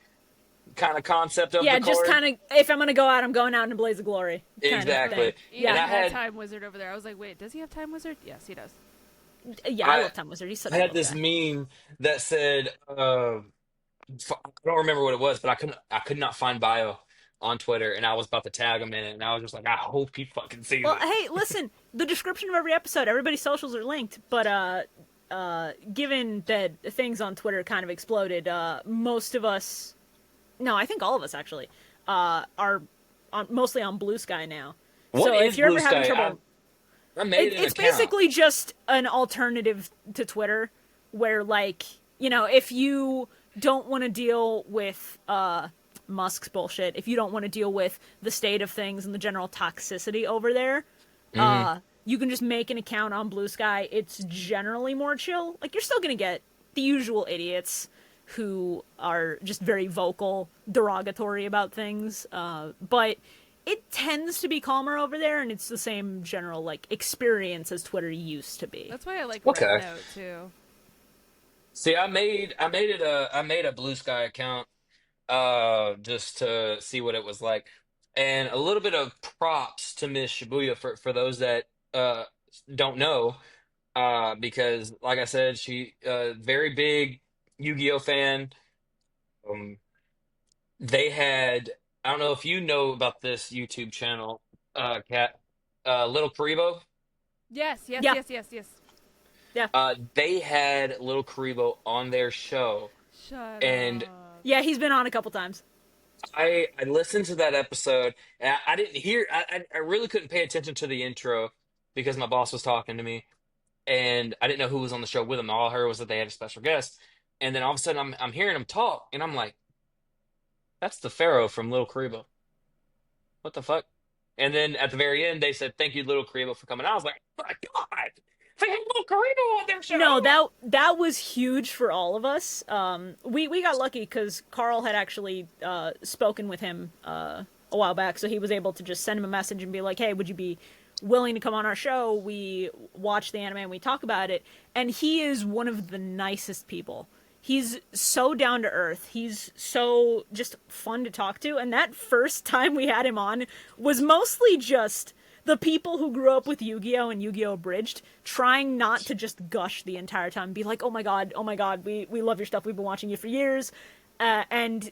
kind of concept of the card. Just kind of, if I'm going to go out, I'm going out in a blaze of glory. Exactly. Yeah, and I had Time Wizard over there. I was like, wait, does he have Time Wizard? Yes, he does. Yeah, I love Time Wizard. He's such a I had cool this guy. meme that said, I don't remember what it was, but I could not find Bio on Twitter, and I was about to tag him in it, and I was just like, I hope he fucking sees Well, it. hey, listen, the description of every episode, everybody's socials are linked, but given that things on Twitter kind of exploded, most of us, no, I think all of us actually, are mostly on Blue Sky now. What so is if you're Blue ever having Sky? trouble, I made an it's account. basically just an alternative to Twitter. where like, if you don't want to deal with Musk's bullshit, if you don't want to deal with the state of things and the general toxicity over there, Hmm. you can just make an account on Blue Sky. It's generally more chill. Like, you're still gonna get the usual idiots who are just very vocal, derogatory about things, but it tends to be calmer over there, and it's the same general like experience as Twitter used to be. That's why I like Red Okay. Note too. See, I made a Blue Sky account just to see what it was like. And a little bit of props to Miss Shibuya for those that don't know, because like I said, she very big Yu-Gi-Oh fan. Um, they had, I don't know if you know about this YouTube channel, Cat, Little Karibo. Yes, yes, Yeah, yes, yes, yes. yeah, They had Little Karibo on their show, Shut and up. yeah. He's been on a couple times. I listened to that episode, and I didn't hear. I really couldn't pay attention to the intro because my boss was talking to me, and I didn't know who was on the show with them. All I heard was that they had a special guest, and then all of a sudden I'm hearing them talk, and I'm like, "That's the Pharaoh from Little Karibo. What the fuck?" And then at the very end, they said, "Thank you, Little Karibo, for coming." I was like, "Oh my God, they had Little Karibo on their No, show." that was huge for all of us. We got lucky because Carl had actually spoken with him a while back, so he was able to just send him a message and be like, "Hey, would you be willing to come on our show? We watch the anime and we talk about it." And he is one of the nicest people. He's so down to earth. He's so just fun to talk to. And that first time we had him on was mostly just the people who grew up with Yu-Gi-Oh and Yu-Gi-Oh Abridged trying not to just gush the entire time, be like, oh my god, we love your stuff, we've been watching you for years. And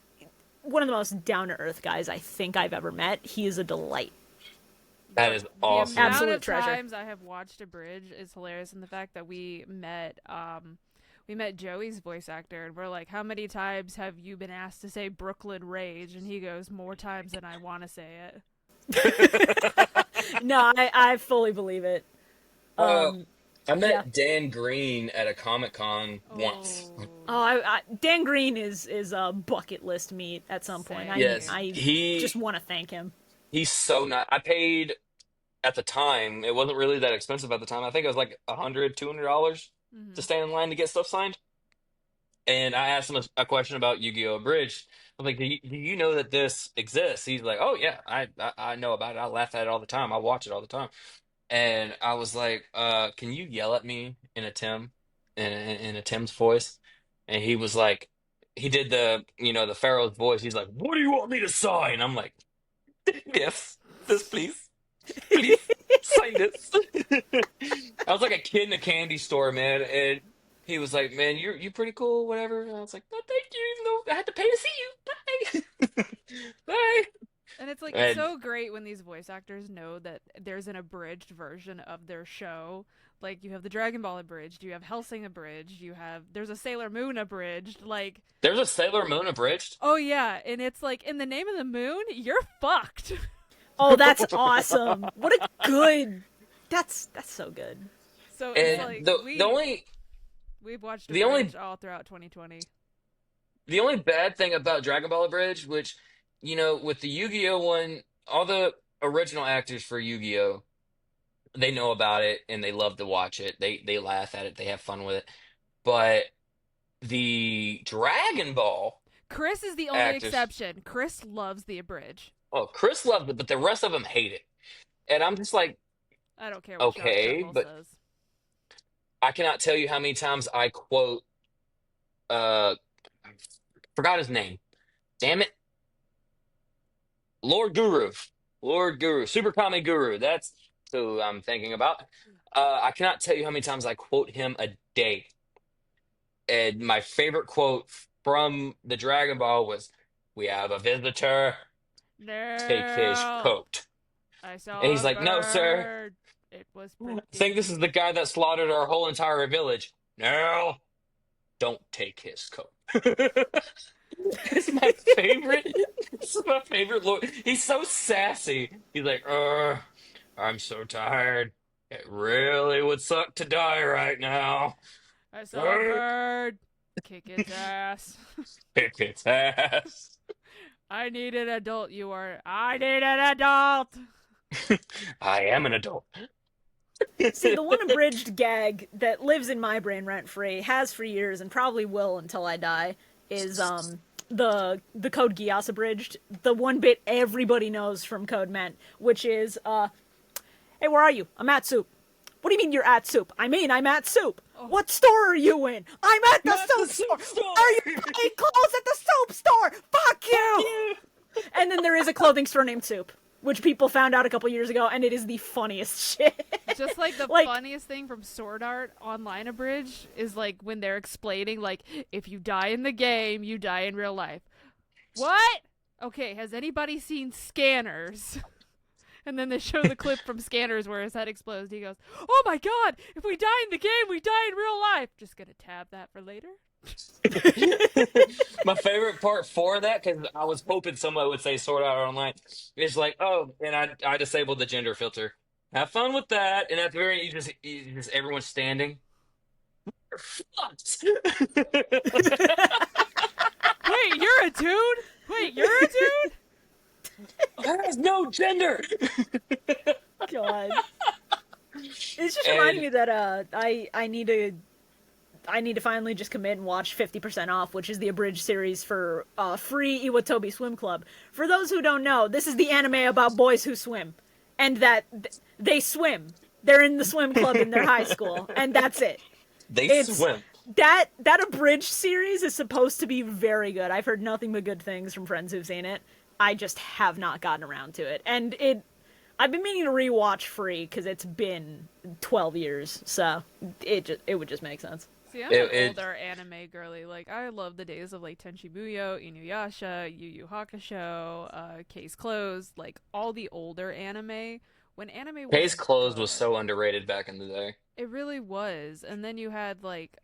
one of the most down-to-earth guys I think I've ever met. He is a delight. That is The awesome. amount Absolute of treasure. times I have watched a bridge is hilarious, and the fact that we met Joey's voice actor, and we're like, "How many times have you been asked to say Brooklyn Rage?" And he goes, "More times than I want to say it." No, I fully believe it. Uh, I Yeah. met Dan Green at a Comic Con once. Oh, Oh, Dan Green is a bucket list meet at some point. Yes, I just he want to thank him. he's so nice. I paid at the time. It wasn't really that expensive at the time. I think it was like $100, $200 to mm-hmm. stand in line to get stuff signed. And I asked him a question about Yu-Gi-Oh! Abridged. I'm like, do you know that this exists? He's like, oh yeah, I know about it. I laugh at it all the time. I watch it all the time. And I was like, can you yell at me in a in a Tim's voice? And he was like, he did the Pharaoh's voice. He's like, what do you want me to sign? I'm like, yes, this please. Please sign this. I was like a kid in a candy store, man, and he was like, "Man, you pretty cool, whatever." And I was like, "No, thank you, even though I had to pay to see you. Bye, bye." And it's like, it's And so great when these voice actors know that there's an abridged version of their show. Like, you have the Dragon Ball abridged, you have Hellsing abridged, there's a Sailor Moon abridged. Like, there's a Sailor Moon abridged. oh yeah, and it's like, in the name of the moon, you're fucked. Oh, that's awesome. What a good. That's so good. So it's And like, we've watched the only abridged all throughout 2020. the only bad thing about Dragon Ball abridged, which with the Yu-Gi-Oh one, all the original actors for Yu-Gi-Oh, they know about it and they love to watch it. They laugh at it. They have fun with it. But the Dragon Ball Chris is the only actors, exception. Chris loves the abridge. oh, Chris loved it, but the rest of them hate it. And I'm just like, I don't care what Josh okay, Duhamel but says. I cannot tell you how many times I quote, I forgot his name. Damn it. Lord Guru. Lord Guru. Super Kami Guru. That's who I'm thinking about. I cannot tell you how many times I quote him a day. And my favorite quote from the Dragon Ball was, "We have a visitor. Take his No, coat." I And saw he's a like, "No, sir. bird. It was I think this is the pretty. guy that slaughtered our whole entire village. No, don't take his coat." It's my favorite. This is my favorite Lord. He's so sassy. He's like, I'm so tired. It really would suck to die right now. I saw a bird. Kick its ass. Kick its ass. I need an adult. I need an adult. I am an adult. See, the one abridged gag that lives in my brain rent free, has for years, and probably will until I die, is the Code Geass abridged. The one bit everybody knows from Code Ment, which is hey, where are you? I'm at soup. What do you mean you're at soup? I mean I'm at soup. Oh. What store are you in? I'm at the Not soup the store. soup store. Are you buying clothes at the soup store? Fuck you! And then there is a clothing store named Soup, which people found out a couple years ago, and it is the funniest shit. Just like the Like- funniest thing from Sword Art Online Abridged is like when they're explaining, like, if you die in the game, you die in real life. What? Okay, has anybody seen Scanners? And then they show the clip from Scanners where his head explodes. He goes, "Oh my god, if we die in the game, we die in real life." Just gonna tab that for later. My favorite part for that, because I was hoping somebody would say Sword Art Online, is like, oh, and I disabled the gender filter. Have fun with that. And at the very end, you just everyone's standing. Fucked. Wait, you're a dude? Wait, you're a dude? There is no gender. God. It's just And- reminding me that I need to finally just commit and watch 50% Off, which is the abridged series for free Iwatobi Swim Club. For those who don't know, this is the anime about boys who swim, and that they swim. They're in the swim club in their high school, and that's it. They It's- swim. That abridged series is supposed to be very good. I've heard nothing but good things from friends who've seen it. I just have not gotten around to it, and I've been meaning to rewatch Free because it's been 12 years, so it would just make sense. See, I'm It- an it- older anime girly. Like, I love the days of, like, Tenchi Muyo, Inuyasha, Yu Yu Hakusho, Case Closed, like, all the older anime. When anime was Case Closed was good. so underrated back in the day. It really was. And then you had, like,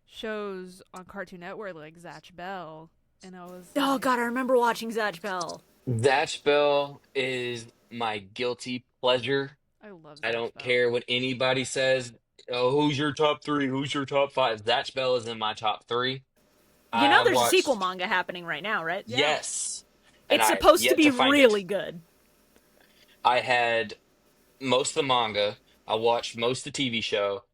shows on Cartoon Network, like Zatch Bell, and I was Oh like, god, I remember watching Zatch Bell. Zatch Bell is my guilty pleasure. I love I Zatch don't Bell. care what anybody says. Oh, who's your top three? Who's your top five? Zatch Bell is in my top three. You know I there's a watched, sequel manga happening right now, right? Yeah. yes, and It's I supposed to yet be find really it. good. I had most of the manga. I watched most of the TV show,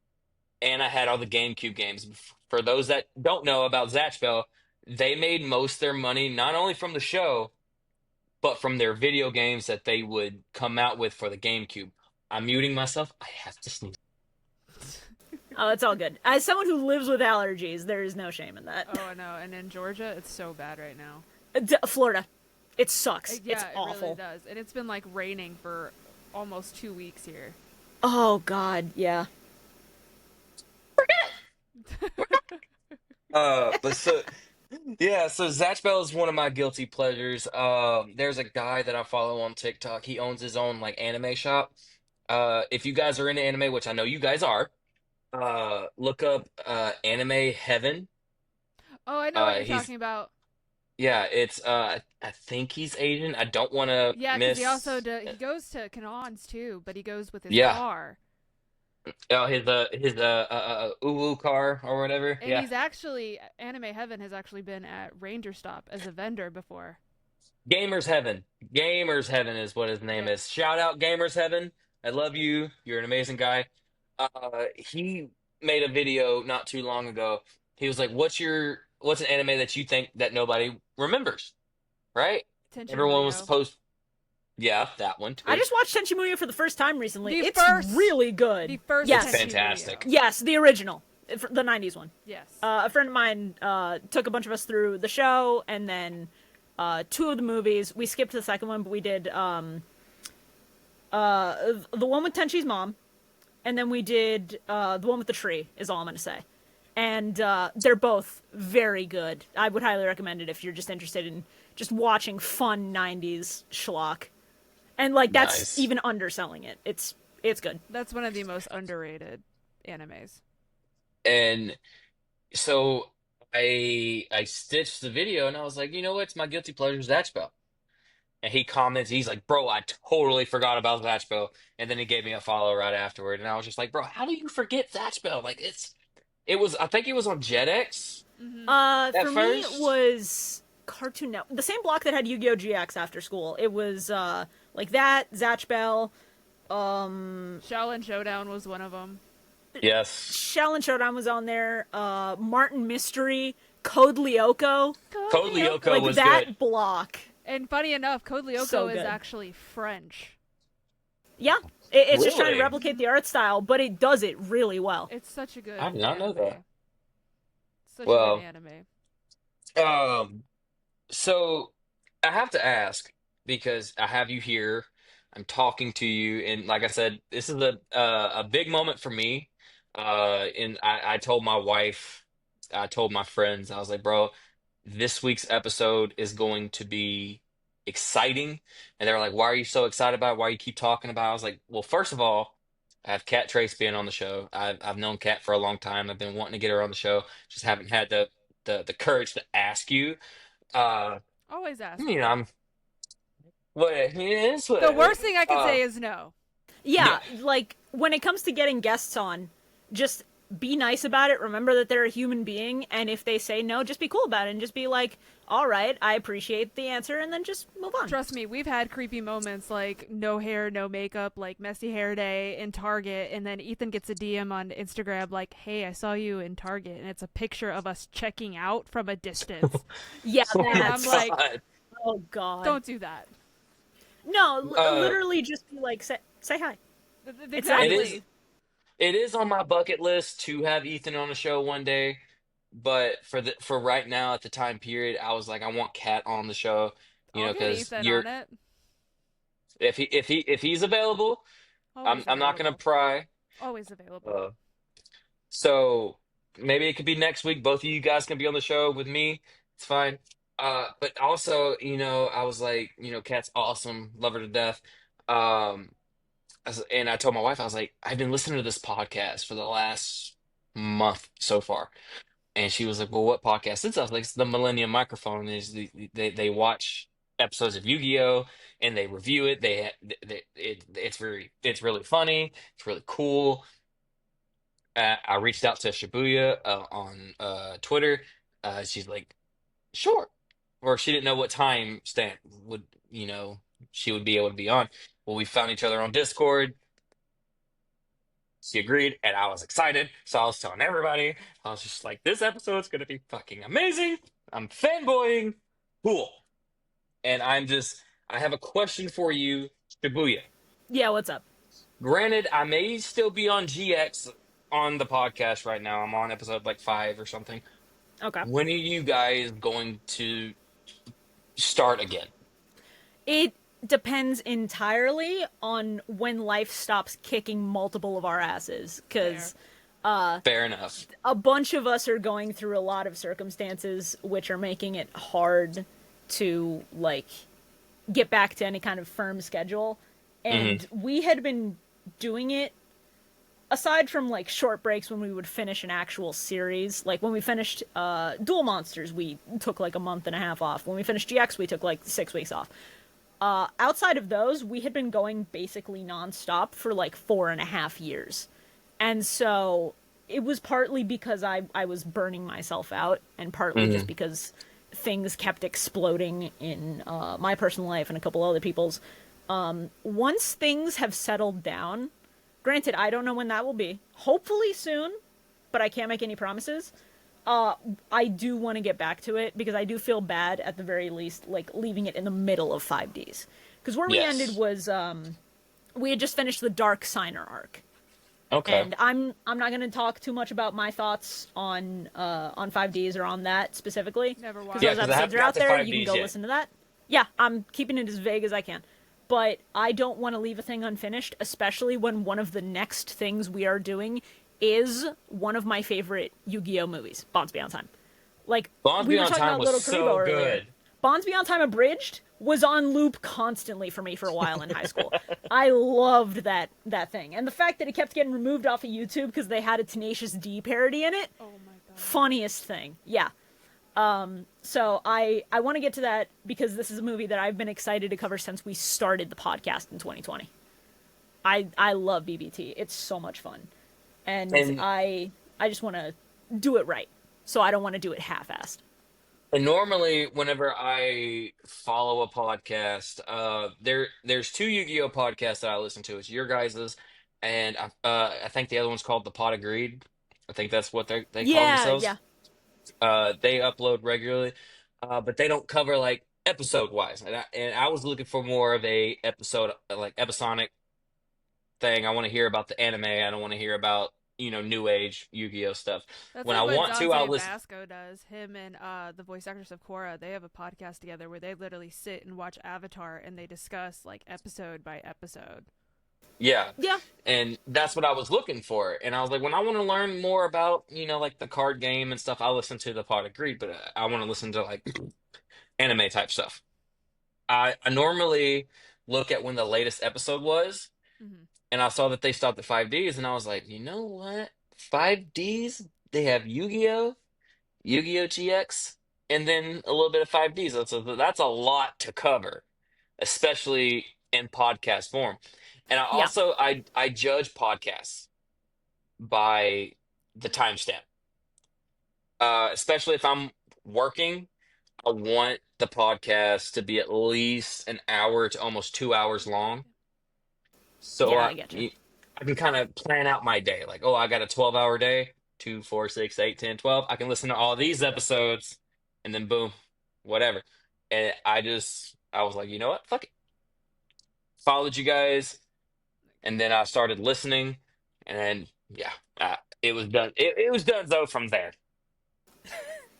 and I had all the GameCube games. For those that don't know about Zatch Bell, they made most of their money not only from the show, but from their video games that they would come out with for the GameCube. I'm muting myself. I have to sneeze. Oh, it's all good. As someone who lives with allergies, there is no shame in that. Oh, I know. And in Georgia, it's so bad right now. Florida, it sucks. Yeah, it's it awful. really does. And it's been, like, raining for almost 2 weeks here. Oh god, yeah. But so yeah, so Zatch Bell is one of my guilty pleasures. There's a guy that I follow on TikTok. He owns his own like anime shop. If you guys are into anime, which I know you guys are, look up Anime Heaven. Oh, I know what you're He's talking about. yeah, it's I think he's Asian. I don't want to Yeah, because miss. he also he goes to Canons too, but he goes with his Yeah. car. Oh, his Uwu car or whatever. And Yeah. he's actually Anime Heaven has actually been at Ranger Stop as a vendor before. Gamers Heaven. Gamers Heaven is what his name Yeah. is. Shout out Gamers Heaven. I love you. You're an amazing guy. He made a video not too long ago. He was like, what's an anime that you think that nobody remembers?" Right? Tenchi Everyone was Muyo. supposed yeah, that one too. I just watched Tenchi Muyo for the first time recently. The It's first- really good. The first Yes. Tenchi Fantastic. Muyo. Yes, the original, the '90s one. Yes. A friend of mine took a bunch of us through the show, and then two of the movies. We skipped the second one, but we did the one with Tenchi's mom, and then we did the one with the tree. Is all I'm gonna say. And they're both very good. I would highly recommend it if you're just interested in just watching fun '90s schlock. And like that's Nice. even underselling it. It's good. That's one of the most underrated animes. And so I stitched the video and I was like, you know what? It's my guilty pleasure, Zatch Bell. And he comments, he's like, bro, I totally forgot about Zatch Bell. And then he gave me a follow right afterward. And I was just like, bro, how do you forget Zatch Bell? Like, it's It was, I think it was on Jetix at For me, it first. was Cartoon Network. The same block that had Yu-Gi-Oh! GX after school. It was, like that, Zatch Bell, Shaolin Showdown was one of them. Yes. Shell and Showdown was on there, Martin Mystery, Code Lyoko. Code Code Lyoko Like, Lyoko. was good. that block. And funny enough, Code Lyoko So is good. actually French. Yeah. It's just trying to Really? replicate the art style, but it does it really well. It's such a good I did not know anime. that. Such a good Well, anime. um, so I have to ask because I have you here. I'm talking to you, and like I said, this is a big moment for me. And I told my wife, I told my friends, I was like, bro, this week's episode is going to be exciting. And they were like, why are you so excited about it? Why you keep talking about it? I was like, well, first of all, I have Kat Trace being on the show. I've known Kat for a long time. I've been wanting to get her on the show. Just haven't had the courage to ask you. Uh, Always ask you know, me. I'm what yes, The what worst thing I could say is no. yeah. Yeah, like, when it comes to getting guests on, just be nice about it. Remember that they're a human being, and if they say no, just be cool about it and just be like, all right, I appreciate the answer, and then just move on. Trust me, we've had creepy moments like no hair, no makeup, like messy hair day in Target, and then Ethan gets a DM on Instagram like, "Hey, I saw you in Target," and it's a picture of us checking out from a distance. Yeah, Oh And my I'm that's. like, God. Oh, God. don't do that. No, Uh, literally just be like, say hi. it Exactly. is Exactly. it is on my bucket list to have Ethan on the show one day, but for right now at the time period, I was like, I want Kat on the show, I'll get because Ethan you're on it. if he's available, Always I'm not gonna available. pry. Always available. Uh, so maybe it could be next week. Both of you guys can be on the show with me. It's fine. But also, I was like, Kat's awesome, love her to death. Um, and I told my wife, I was like, I've been listening to this podcast for the last month so far. And she was like, well, what podcast? It's like it's the Millennium Microphone. They watch episodes of Yu-Gi-Oh! And they review it. It's really funny. It's really cool. I reached out to Shibuya on Twitter. She's like, sure. Or she didn't know what time stamp would, she would be able to be on. Well, we found each other on Discord. She agreed, and I was excited. So I was telling everybody, I was just like, this episode's gonna be fucking amazing. I'm fanboying. Cool. And I have a question for you, Shibuya. Yeah, what's up? Granted, I may still be on GX on the podcast right now. I'm on episode like 5 or something. Okay. When are you guys going to start again? It depends entirely on when life stops kicking multiple of our asses, because Fair enough. a bunch of us are going through a lot of circumstances which are making it hard to, like, get back to any kind of firm schedule. Hmm. And we had been doing it aside from, like, short breaks when we would finish an actual series. Like, when we finished Duel Monsters, we took like a month and a half off. When we finished GX, we took like 6 weeks off. Outside of those, we had been going basically nonstop for like 4.5 years. And so it was partly because I was burning myself out, and partly just Hmm. because things kept exploding in my personal life and a couple other people's. Once things have settled down, granted, I don't know when that will be. Hopefully soon, but I can't make any promises. I do want to get back to it because I do feel bad at the very least, like leaving it in the middle of 5Ds. Because where we ended Yes. was we had just finished the Dark Signer arc, Okay. and I'm not going to talk too much about my thoughts on 5Ds or on that specifically, Never because watched. Yeah, those because I episodes haven't are got out to there. five You can Ds go yet. listen to that. Yeah, I'm keeping it as vague as I can. But I don't want to leave a thing unfinished, especially when one of the next things we are doing is one of my favorite Yu-Gi-Oh movies, Bonds Beyond Time. Like, Bonds we were Beyond talking Time about was Little so Karibo earlier. good. Bonds Beyond Time Abridged was on loop constantly for me for a while in high school. I loved that thing. And the fact that it kept getting removed off of YouTube because they had a Tenacious D parody in it, Oh my god. funniest thing. Yeah. So I want to get to that because this is a movie that I've been excited to cover since we started the podcast in 2020. I love BBT. It's so much fun. And And I just want to do it right. So I don't want to do it half-assed. And normally, whenever I follow a podcast, there's two Yu-Gi-Oh podcasts that I listen to. It's your guys's, and I think the other one's called The Pot of Greed. I think that's what they call Yeah, themselves. yeah, They upload regularly, but they don't cover like episode wise. And I was looking for more of a episode like episodic thing. I want to hear about the anime. I don't want to hear about new age Yu-Gi-Oh stuff. That's When I like what want to, I'll Dante listen. Basco does. Him and the voice actress of Korra, they have a podcast together where they literally sit and watch Avatar and they discuss like episode by episode. Yeah. yeah, And that's what I was looking for. And I was like, when I want to learn more about, like the card game and stuff, I'll listen to the Pot of Greed, but I want to listen to like anime type stuff. I normally look at when the latest episode was, Mm-hmm. and I saw that they stopped at 5Ds, and I was like, you know what? 5Ds? They have Yu-Gi-Oh, Yu-Gi-Oh GX, and then a little bit of 5Ds. That's a lot to cover, especially in podcast form. And yeah, I judge podcasts by the timestamp. Especially if I'm working, I want the podcast to be at least an hour to almost 2 hours long. So yeah. I get you. I can kind of plan out my day. Like, oh, I got a 12-hour day, 2, 4, 6, 8, 10, 12. I can listen to all these episodes and then boom, whatever. And I was like, you know what? Fuck it. Followed you guys. And then I started listening. And then, yeah, it was done. It was done, though, from there.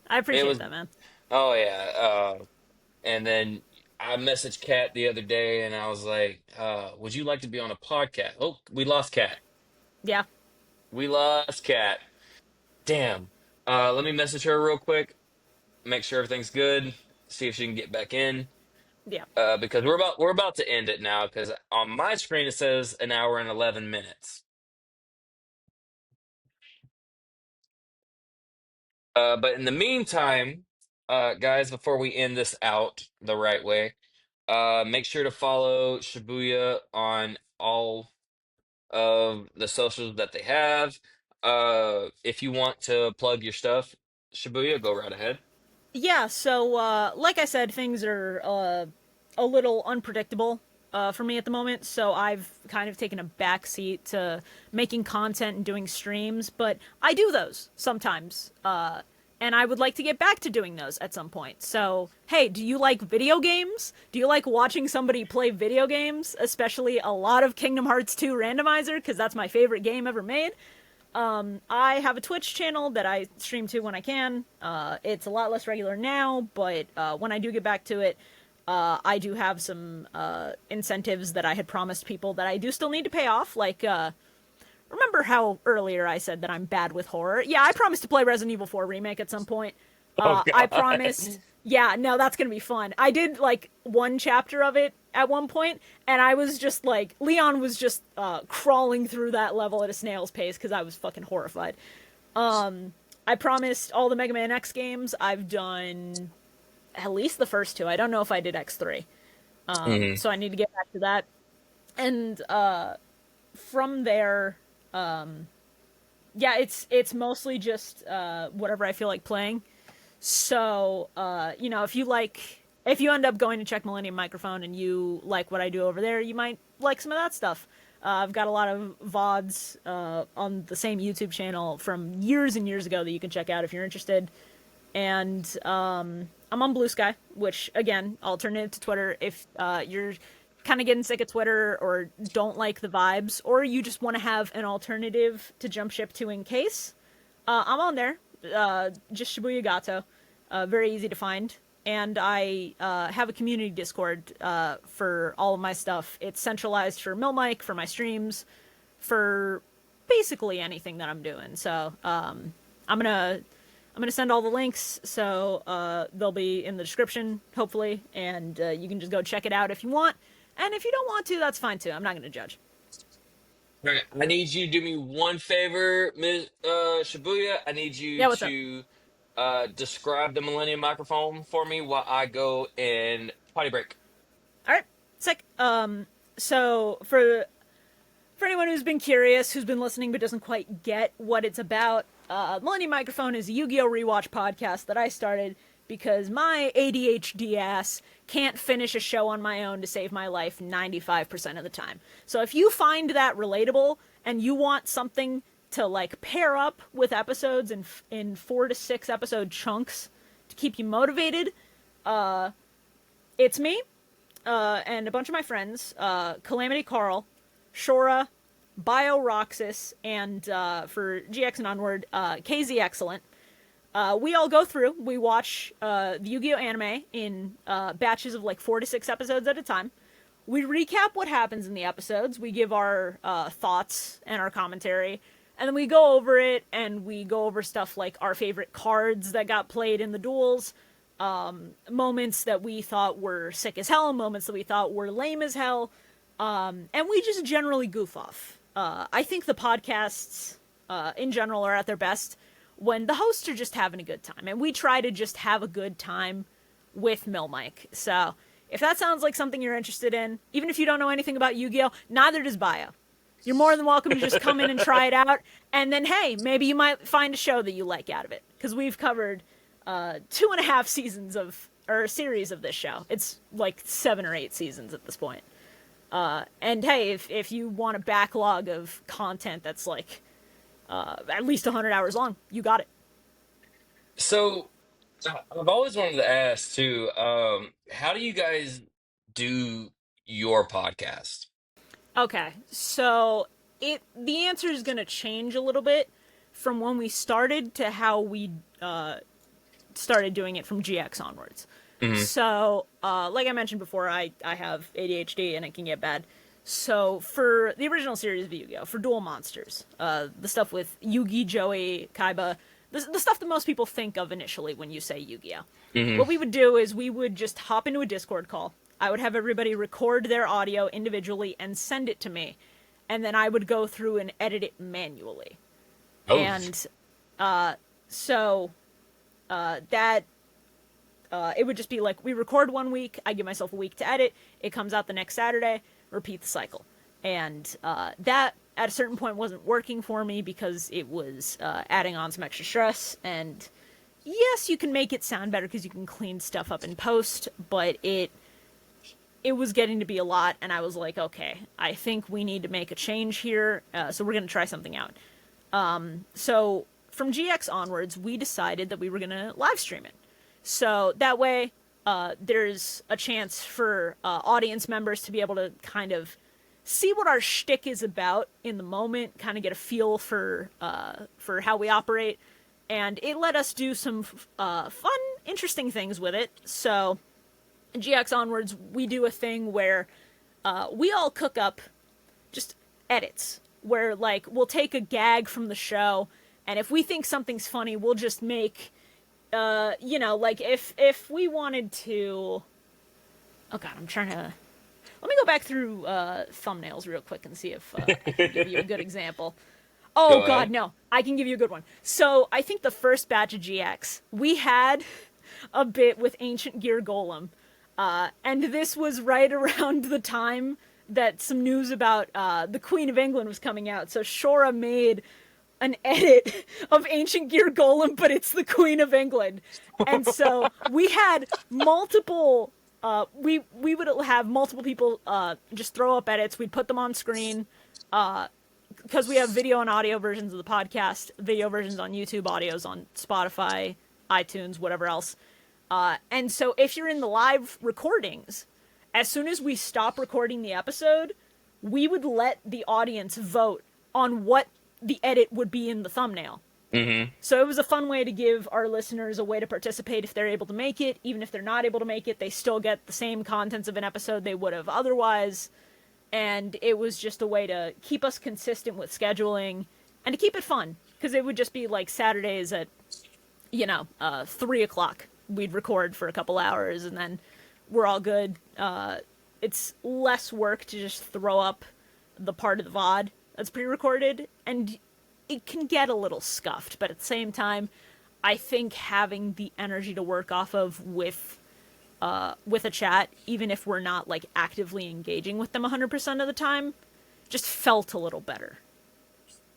I It appreciate was, that, man. oh, yeah. And then I messaged Kat the other day and I was like, would you like to be on a podcast? Oh, we lost Kat. Yeah, We lost Kat. Damn. Let me message her real quick, make sure everything's good, see if she can get back in. yeah. Because we're about to end it now, because on my screen it says an hour and 11 minutes. But in the meantime, guys, before we end this out the right way, make sure to follow Shibuya on all of the socials that they have. If you want to plug your stuff, Shibuya, go right ahead. Yeah, so like I said, things are a little unpredictable for me at the moment, so I've kind of taken a back seat to making content and doing streams, but I do those sometimes. And I would like to get back to doing those at some point. So, hey, do you like video games? Do you like watching somebody play video games? Especially a lot of Kingdom Hearts 2 Randomizer, because that's my favorite game ever made. I have a Twitch channel that I stream to when I can. It's a lot less regular now, but when I do get back to it, I do have some incentives that I had promised people that I do still need to pay off. Like, remember how earlier I said that I'm bad with horror? Yeah, I promised to play Resident Evil 4 Remake at some point. Oh I God. promised. Yeah, no, that's gonna be fun. I did like one chapter of it at one point, and I was just like, Leon was just crawling through that level at a snail's pace because I was fucking horrified. I promised all the Mega Man X games. I've done at least the first two. I don't know if I did X3. Mhm. So I need to get back to that. And from there, yeah, it's mostly just whatever I feel like playing. So, if you end up going to check Millennium Microphone and you like what I do over there, you might like some of that stuff. I've got a lot of VODs on the same YouTube channel from years and years ago that you can check out if you're interested. And I'm on Blue Sky, which, again, alternative to Twitter. If you're kind of getting sick of Twitter or don't like the vibes, or you just want to have an alternative to jump ship to in case, I'm on there. Just shubuyagato. Very easy to find. And I have a community Discord for all of my stuff. It's centralized for Milmike, for my streams, for basically anything that I'm doing. So I'm gonna send all the links, so they'll be in the description, hopefully, and you can just go check it out if you want. And if you don't want to, that's fine too. I'm not gonna judge. All right, I need you to do me one favor, Ms. Shibuya. I need you Yeah, what's up? to describe the Millennium Microphone for me while I go and potty break. All right, sick. So for anyone who's been curious, who's been listening but doesn't quite get what it's about, Millennium Microphone is a Yu-Gi-Oh! Rewatch podcast that I started because my ADHD ass can't finish a show on my own to save my life 95% of the time. So if you find that relatable and you want something to like pair up with episodes in 4 to 6 episode chunks to keep you motivated, it's me and a bunch of my friends, Calamity Carl, Shora, Bio Roxas, and for GX and onward, KZ Excellent. We all go through, we watch the Yu-Gi-Oh! Anime in batches of like 4 to 6 episodes at a time. We recap what happens in the episodes, we give our thoughts and our commentary, and then we go over it, and we go over stuff like our favorite cards that got played in the duels, moments that we thought were sick as hell, moments that we thought were lame as hell, and we just generally goof off. I think the podcasts in general are at their best when the hosts are just having a good time, and we try to just have a good time with Mill Mike. So if that sounds like something you're interested in, even if you don't know anything about Yu-Gi-Oh, neither does Bio. You're more than welcome to just come in and try it out, and then hey, maybe you might find a show that you like out of it, because we've covered 2.5 seasons of, or a series of this show. It's like 7 or 8 seasons at this point. And hey, if you want a backlog of content that's like at least 100 hours long, you got it. So I've always wanted to ask too, how do you guys do your podcast? Okay, so the answer is going to change a little bit from when we started to how we started doing it from GX onwards. So, like I mentioned before, I have ADHD and it can get bad. So, for the original series of Yu-Gi-Oh! For Duel Monsters, the stuff with Yugi, Joey, Kaiba, the stuff that most people think of initially when you say Yu-Gi-Oh! What we would do is we would just hop into a Discord call. I would have everybody record their audio individually and send it to me. And then I would go through and edit it manually. Oh, And so that it would just be like, we record 1 week, I give myself a week to edit, it comes out the next Saturday, repeat the cycle. And that at a certain point wasn't working for me because it was adding on some extra stress. And yes, you can make it sound better because you can clean stuff up in post, but it was getting to be a lot, and I was like, okay, I think we need to make a change here, so we're going to try something out. So from GX onwards, we decided that we were going to live stream it. So that way, there's a chance for audience members to be able to kind of see what our shtick is about in the moment, kind of get a feel for how we operate, and it let us do some fun, interesting things with it. So GX onwards, we do a thing where we all cook up just edits, where like we'll take a gag from the show, and if we think something's funny, we'll just make like if we wanted to, oh god, I'm trying to, let me go back through thumbnails real quick and see if I can give you a good example. Oh go god, ahead. no, I can give you a good one. So I think the first batch of GX, we had a bit with Ancient Gear Golem, and this was right around the time that some news about the Queen of England was coming out. So Shora made an edit of Ancient Gear Golem, but it's the Queen of England. And so we had multiple, we would have multiple people just throw up edits. We'd put them on screen, because we have video and audio versions of the podcast, video versions on YouTube, audios on Spotify, iTunes, whatever else. And so if you're in the live recordings, as soon as we stop recording the episode, we would let the audience vote on what the edit would be in the thumbnail. So it was a fun way to give our listeners a way to participate if they're able to make it. Even if they're not able to make it, they still get the same contents of an episode they would have otherwise. And it was just a way to keep us consistent with scheduling and to keep it fun. Because it would just be like Saturdays at, 3 o'clock. We'd record for a couple hours and then we're all good. It's less work to just throw up the part of the VOD that's pre-recorded, and it can get a little scuffed, but at the same time, I think having the energy to work off of with a chat, even if we're not like actively engaging with them 100% of the time, just felt a little better.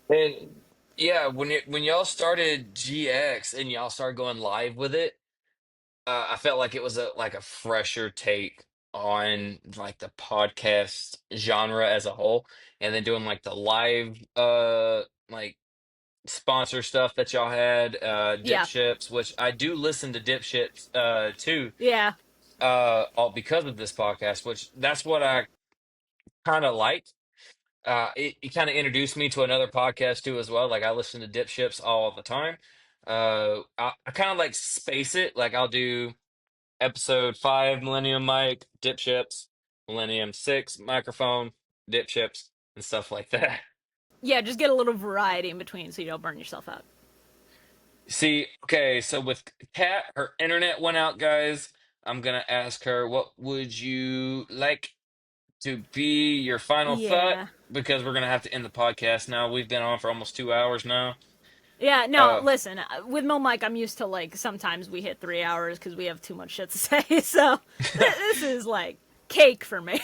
And Yeah, when y'all started GX and y'all started going live with it, I felt like it was a fresher take on like the podcast genre as a whole, and then doing like the live like sponsor stuff that y'all had, Dip Yeah, Ships, which I do listen to Dip Ships too, yeah, all because of this podcast, which that's what I kind of like. It kind of introduced me to another podcast too as well. Like I listen to Dip Ships all the time. I kind of like space it. Like I'll do episode 5 Millennium mic, Dip Ships, Millennium 6 microphone, Dip Ships, and stuff like that. yeah. Just get a little variety in between so you don't burn yourself out. See, okay, so with Kat, her internet went out, guys. I'm gonna ask her, what would you like to be your final thought? Yeah. Because we're gonna have to end the podcast now. We've been on for almost 2 hours now. Yeah, no, Uh, listen, with Mo Mike, I'm used to like sometimes we hit 3 hours because we have too much shit to say. So this is like cake for me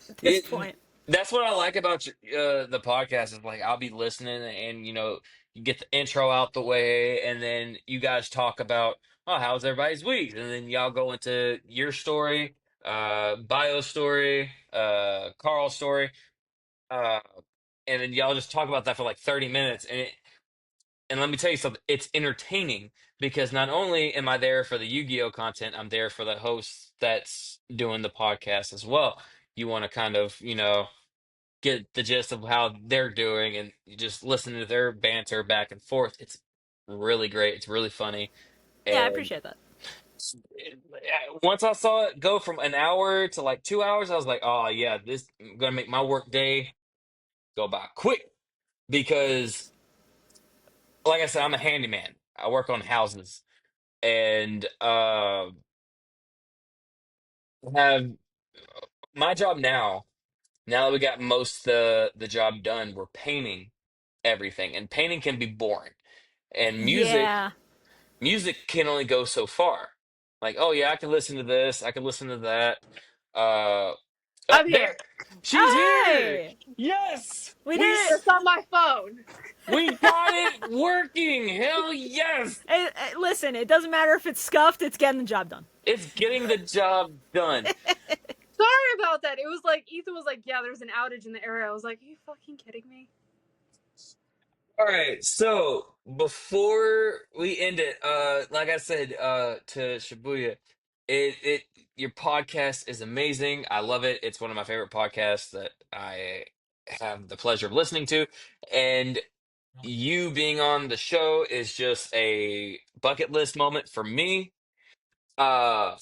at this it point. that's what I like about the podcast is like I'll be listening and you get the intro out the way and then you guys talk about, oh, how's everybody's week, and then y'all go into your story, bio story, Carl's story, uh, and then y'all just talk about that for like 30 minutes, and let me tell you something, it's entertaining because not only am I there for the Yu-Gi-Oh content, I'm there for the host that's doing the podcast as well. You want to kind of, get the gist of how they're doing and you just listen to their banter back and forth. It's really great. It's really funny. Yeah, I And appreciate that. once I saw it go from an hour to like 2 hours, I was like, oh yeah, this is gonna make my work day go by quick because like I said, I'm a handyman. I work on houses and have my job now. Now that we got most the job done, we're painting everything, and painting can be boring. And Yeah. music can only go so far. Like, oh yeah, I can listen to this, I can listen to that. Uh, oh, I'm there, here. she's Oh, here. hey! Yes, We did it! Just on my phone. we got it working. Hell yes, Hey, hey, listen, it doesn't matter if it's scuffed, it's getting the job done. it's getting the job done. Sorry about that. It was like Ethan was like, "Yeah, there's an outage in the area." I was like, "Are you fucking kidding me?" All right, so before we end it, like I said, to Shibuya, it your podcast is amazing. I love it. It's one of my favorite podcasts that I have the pleasure of listening to, and you being on the show is just a bucket list moment for me. Uh,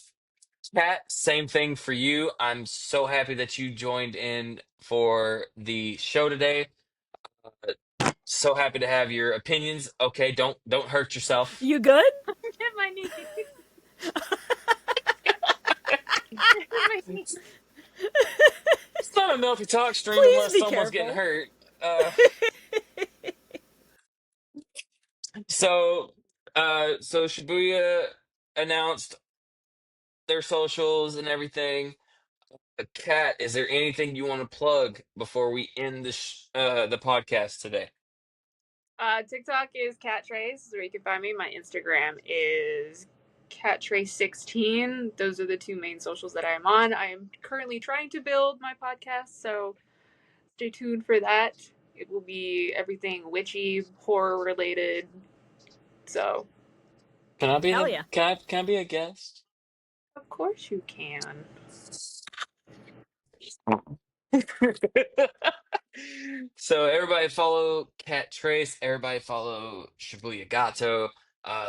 Kat, same thing for you. I'm so happy that you joined in for the show today. So happy to have your opinions. Okay, don't hurt yourself. You good? Hit my knee. Hit my knee. It's not a Melty Talk stream Please unless be someone's getting careful. hurt. So so Shibuya announced their socials and everything. Kat, is there anything you want to plug before we end the podcast today? TikTok is cattrace, where you can find me. My Instagram is cattrace16. Those are the two main socials that I'm on. I am currently trying to build my podcast, so stay tuned for that. It will be everything witchy, horror related. So, Can I be Hell yeah. can I be a guest? of course you can. So everybody follow Cat Trace. Everybody follow Shibuya Gato.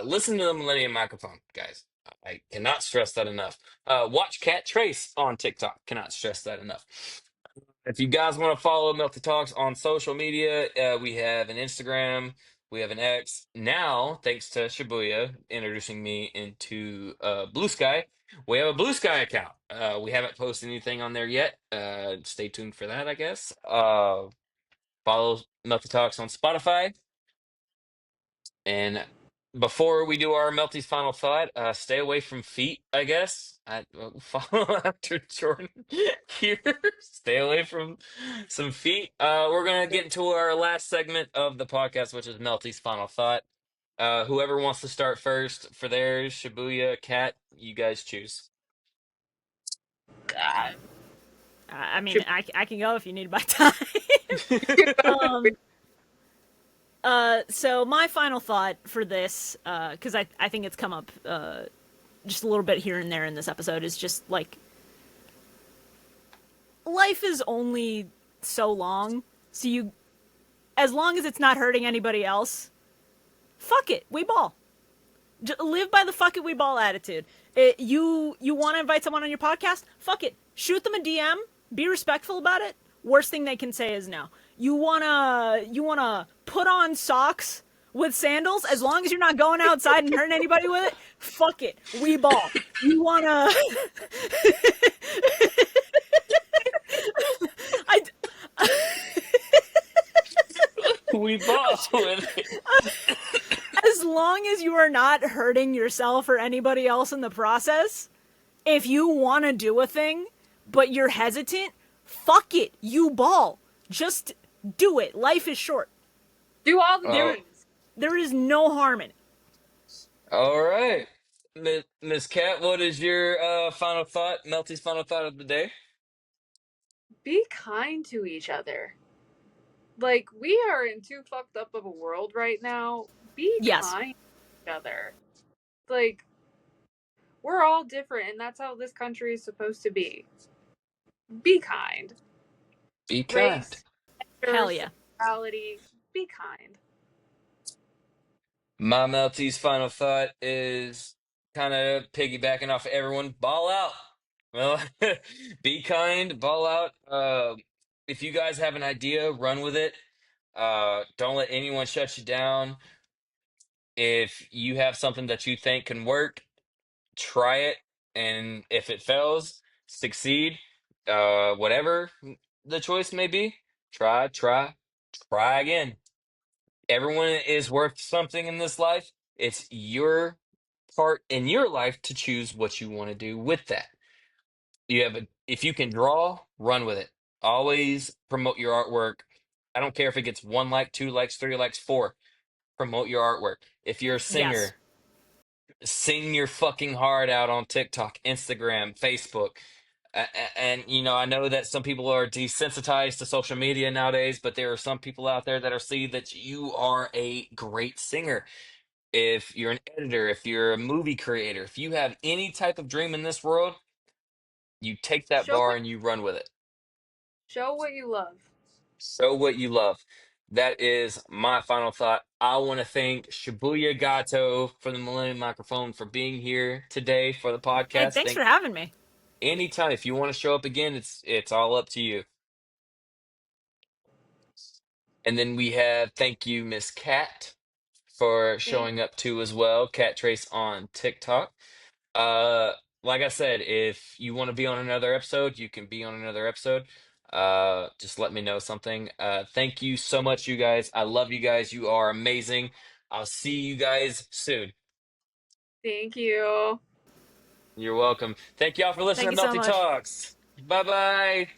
Listen to the Millennium Microphone, guys. I cannot stress that enough. Watch Cat Trace on TikTok. Cannot stress that enough. If you guys want to follow Melty Talks on social media, we have an Instagram, we have an X. Now, thanks to Shibuya introducing me into Blue Sky, we have a Blue Sky account. We haven't posted anything on there yet. Stay tuned for that, I guess. Follow Melty Talks on Spotify. And before we do our Melty's final thought, stay away from feet, I guess. follow after Jordan here. Stay away from some feet. We're gonna get into our last segment of the podcast, which is Melty's final thought. Whoever wants to start first for theirs, Shibuya, Cat, you guys choose. Uh, I mean, should I can go if you need my time. we go? um, so my final thought for this, because I think it's come up just a little bit here and there in this episode, is just like life is only so long, so you, as long as it's not hurting anybody else, fuck it, we ball. Live by the fuck it we ball attitude. You want to invite someone on your podcast? Fuck it, shoot them a DM. Be respectful about it. Worst thing they can say is no. You wanna put on socks with sandals, as long as you're not going outside and hurting anybody with it. Fuck it, we ball. You wanna? I We both with it. as long as you are not hurting yourself or anybody else in the process, if you want to do a thing, but you're hesitant, fuck it, you ball. Just do it. Life is short. Do all the Oh, things. There is no harm in it. all right. Miss Cat, what is your final thought? Melty's final thought of the day? Be kind to each other. Like, we are in too fucked up of a world right now. Be Yes. kind to each other. Like, we're all different, and that's how this country is supposed to be. Be kind. Be kind. Race, Hell gender, yeah. sexuality. Be kind. My Melty's final thought is kind of piggybacking off of everyone. Ball out. Well, be kind, ball out. If you guys have an idea, run with it. Don't let anyone shut you down. If you have something that you think can work, try it. And if it fails, succeed. Whatever the choice may be, try again. Everyone is worth something in this life. It's your part in your life to choose what you want to do with that. If you can draw, run with it. Always promote your artwork. I don't care if it gets 1 like, 2 likes, 3 likes, 4. Promote your artwork. If you're a Yes. singer, sing your fucking heart out on TikTok, Instagram, Facebook. And I know that some people are desensitized to social media nowadays, but there are some people out there that are see that you are a great singer. If you're an editor, if you're a movie creator, if you have any type of dream in this world, you take that Show bar what and you run with it. you love. Show what you love. That is my final thought. I want to thank Shibuya Gato for the Millennium Microphone for being here today for the Hey, podcast. thanks for Thank having me. anytime if you want to show up again, it's all up to you. And then we have thank you, Miss Cat, for Thank showing up too as well. Cat Trace on TikTok. Uh, like I said, if you want to be on another episode, you can be on another episode. Just let me know something. Thank you so much, you guys. I love you guys. You are amazing. I'll see you guys soon. thank you. You're welcome. Thank y'all for Thank listening you to so Melty much. Talks. Bye bye.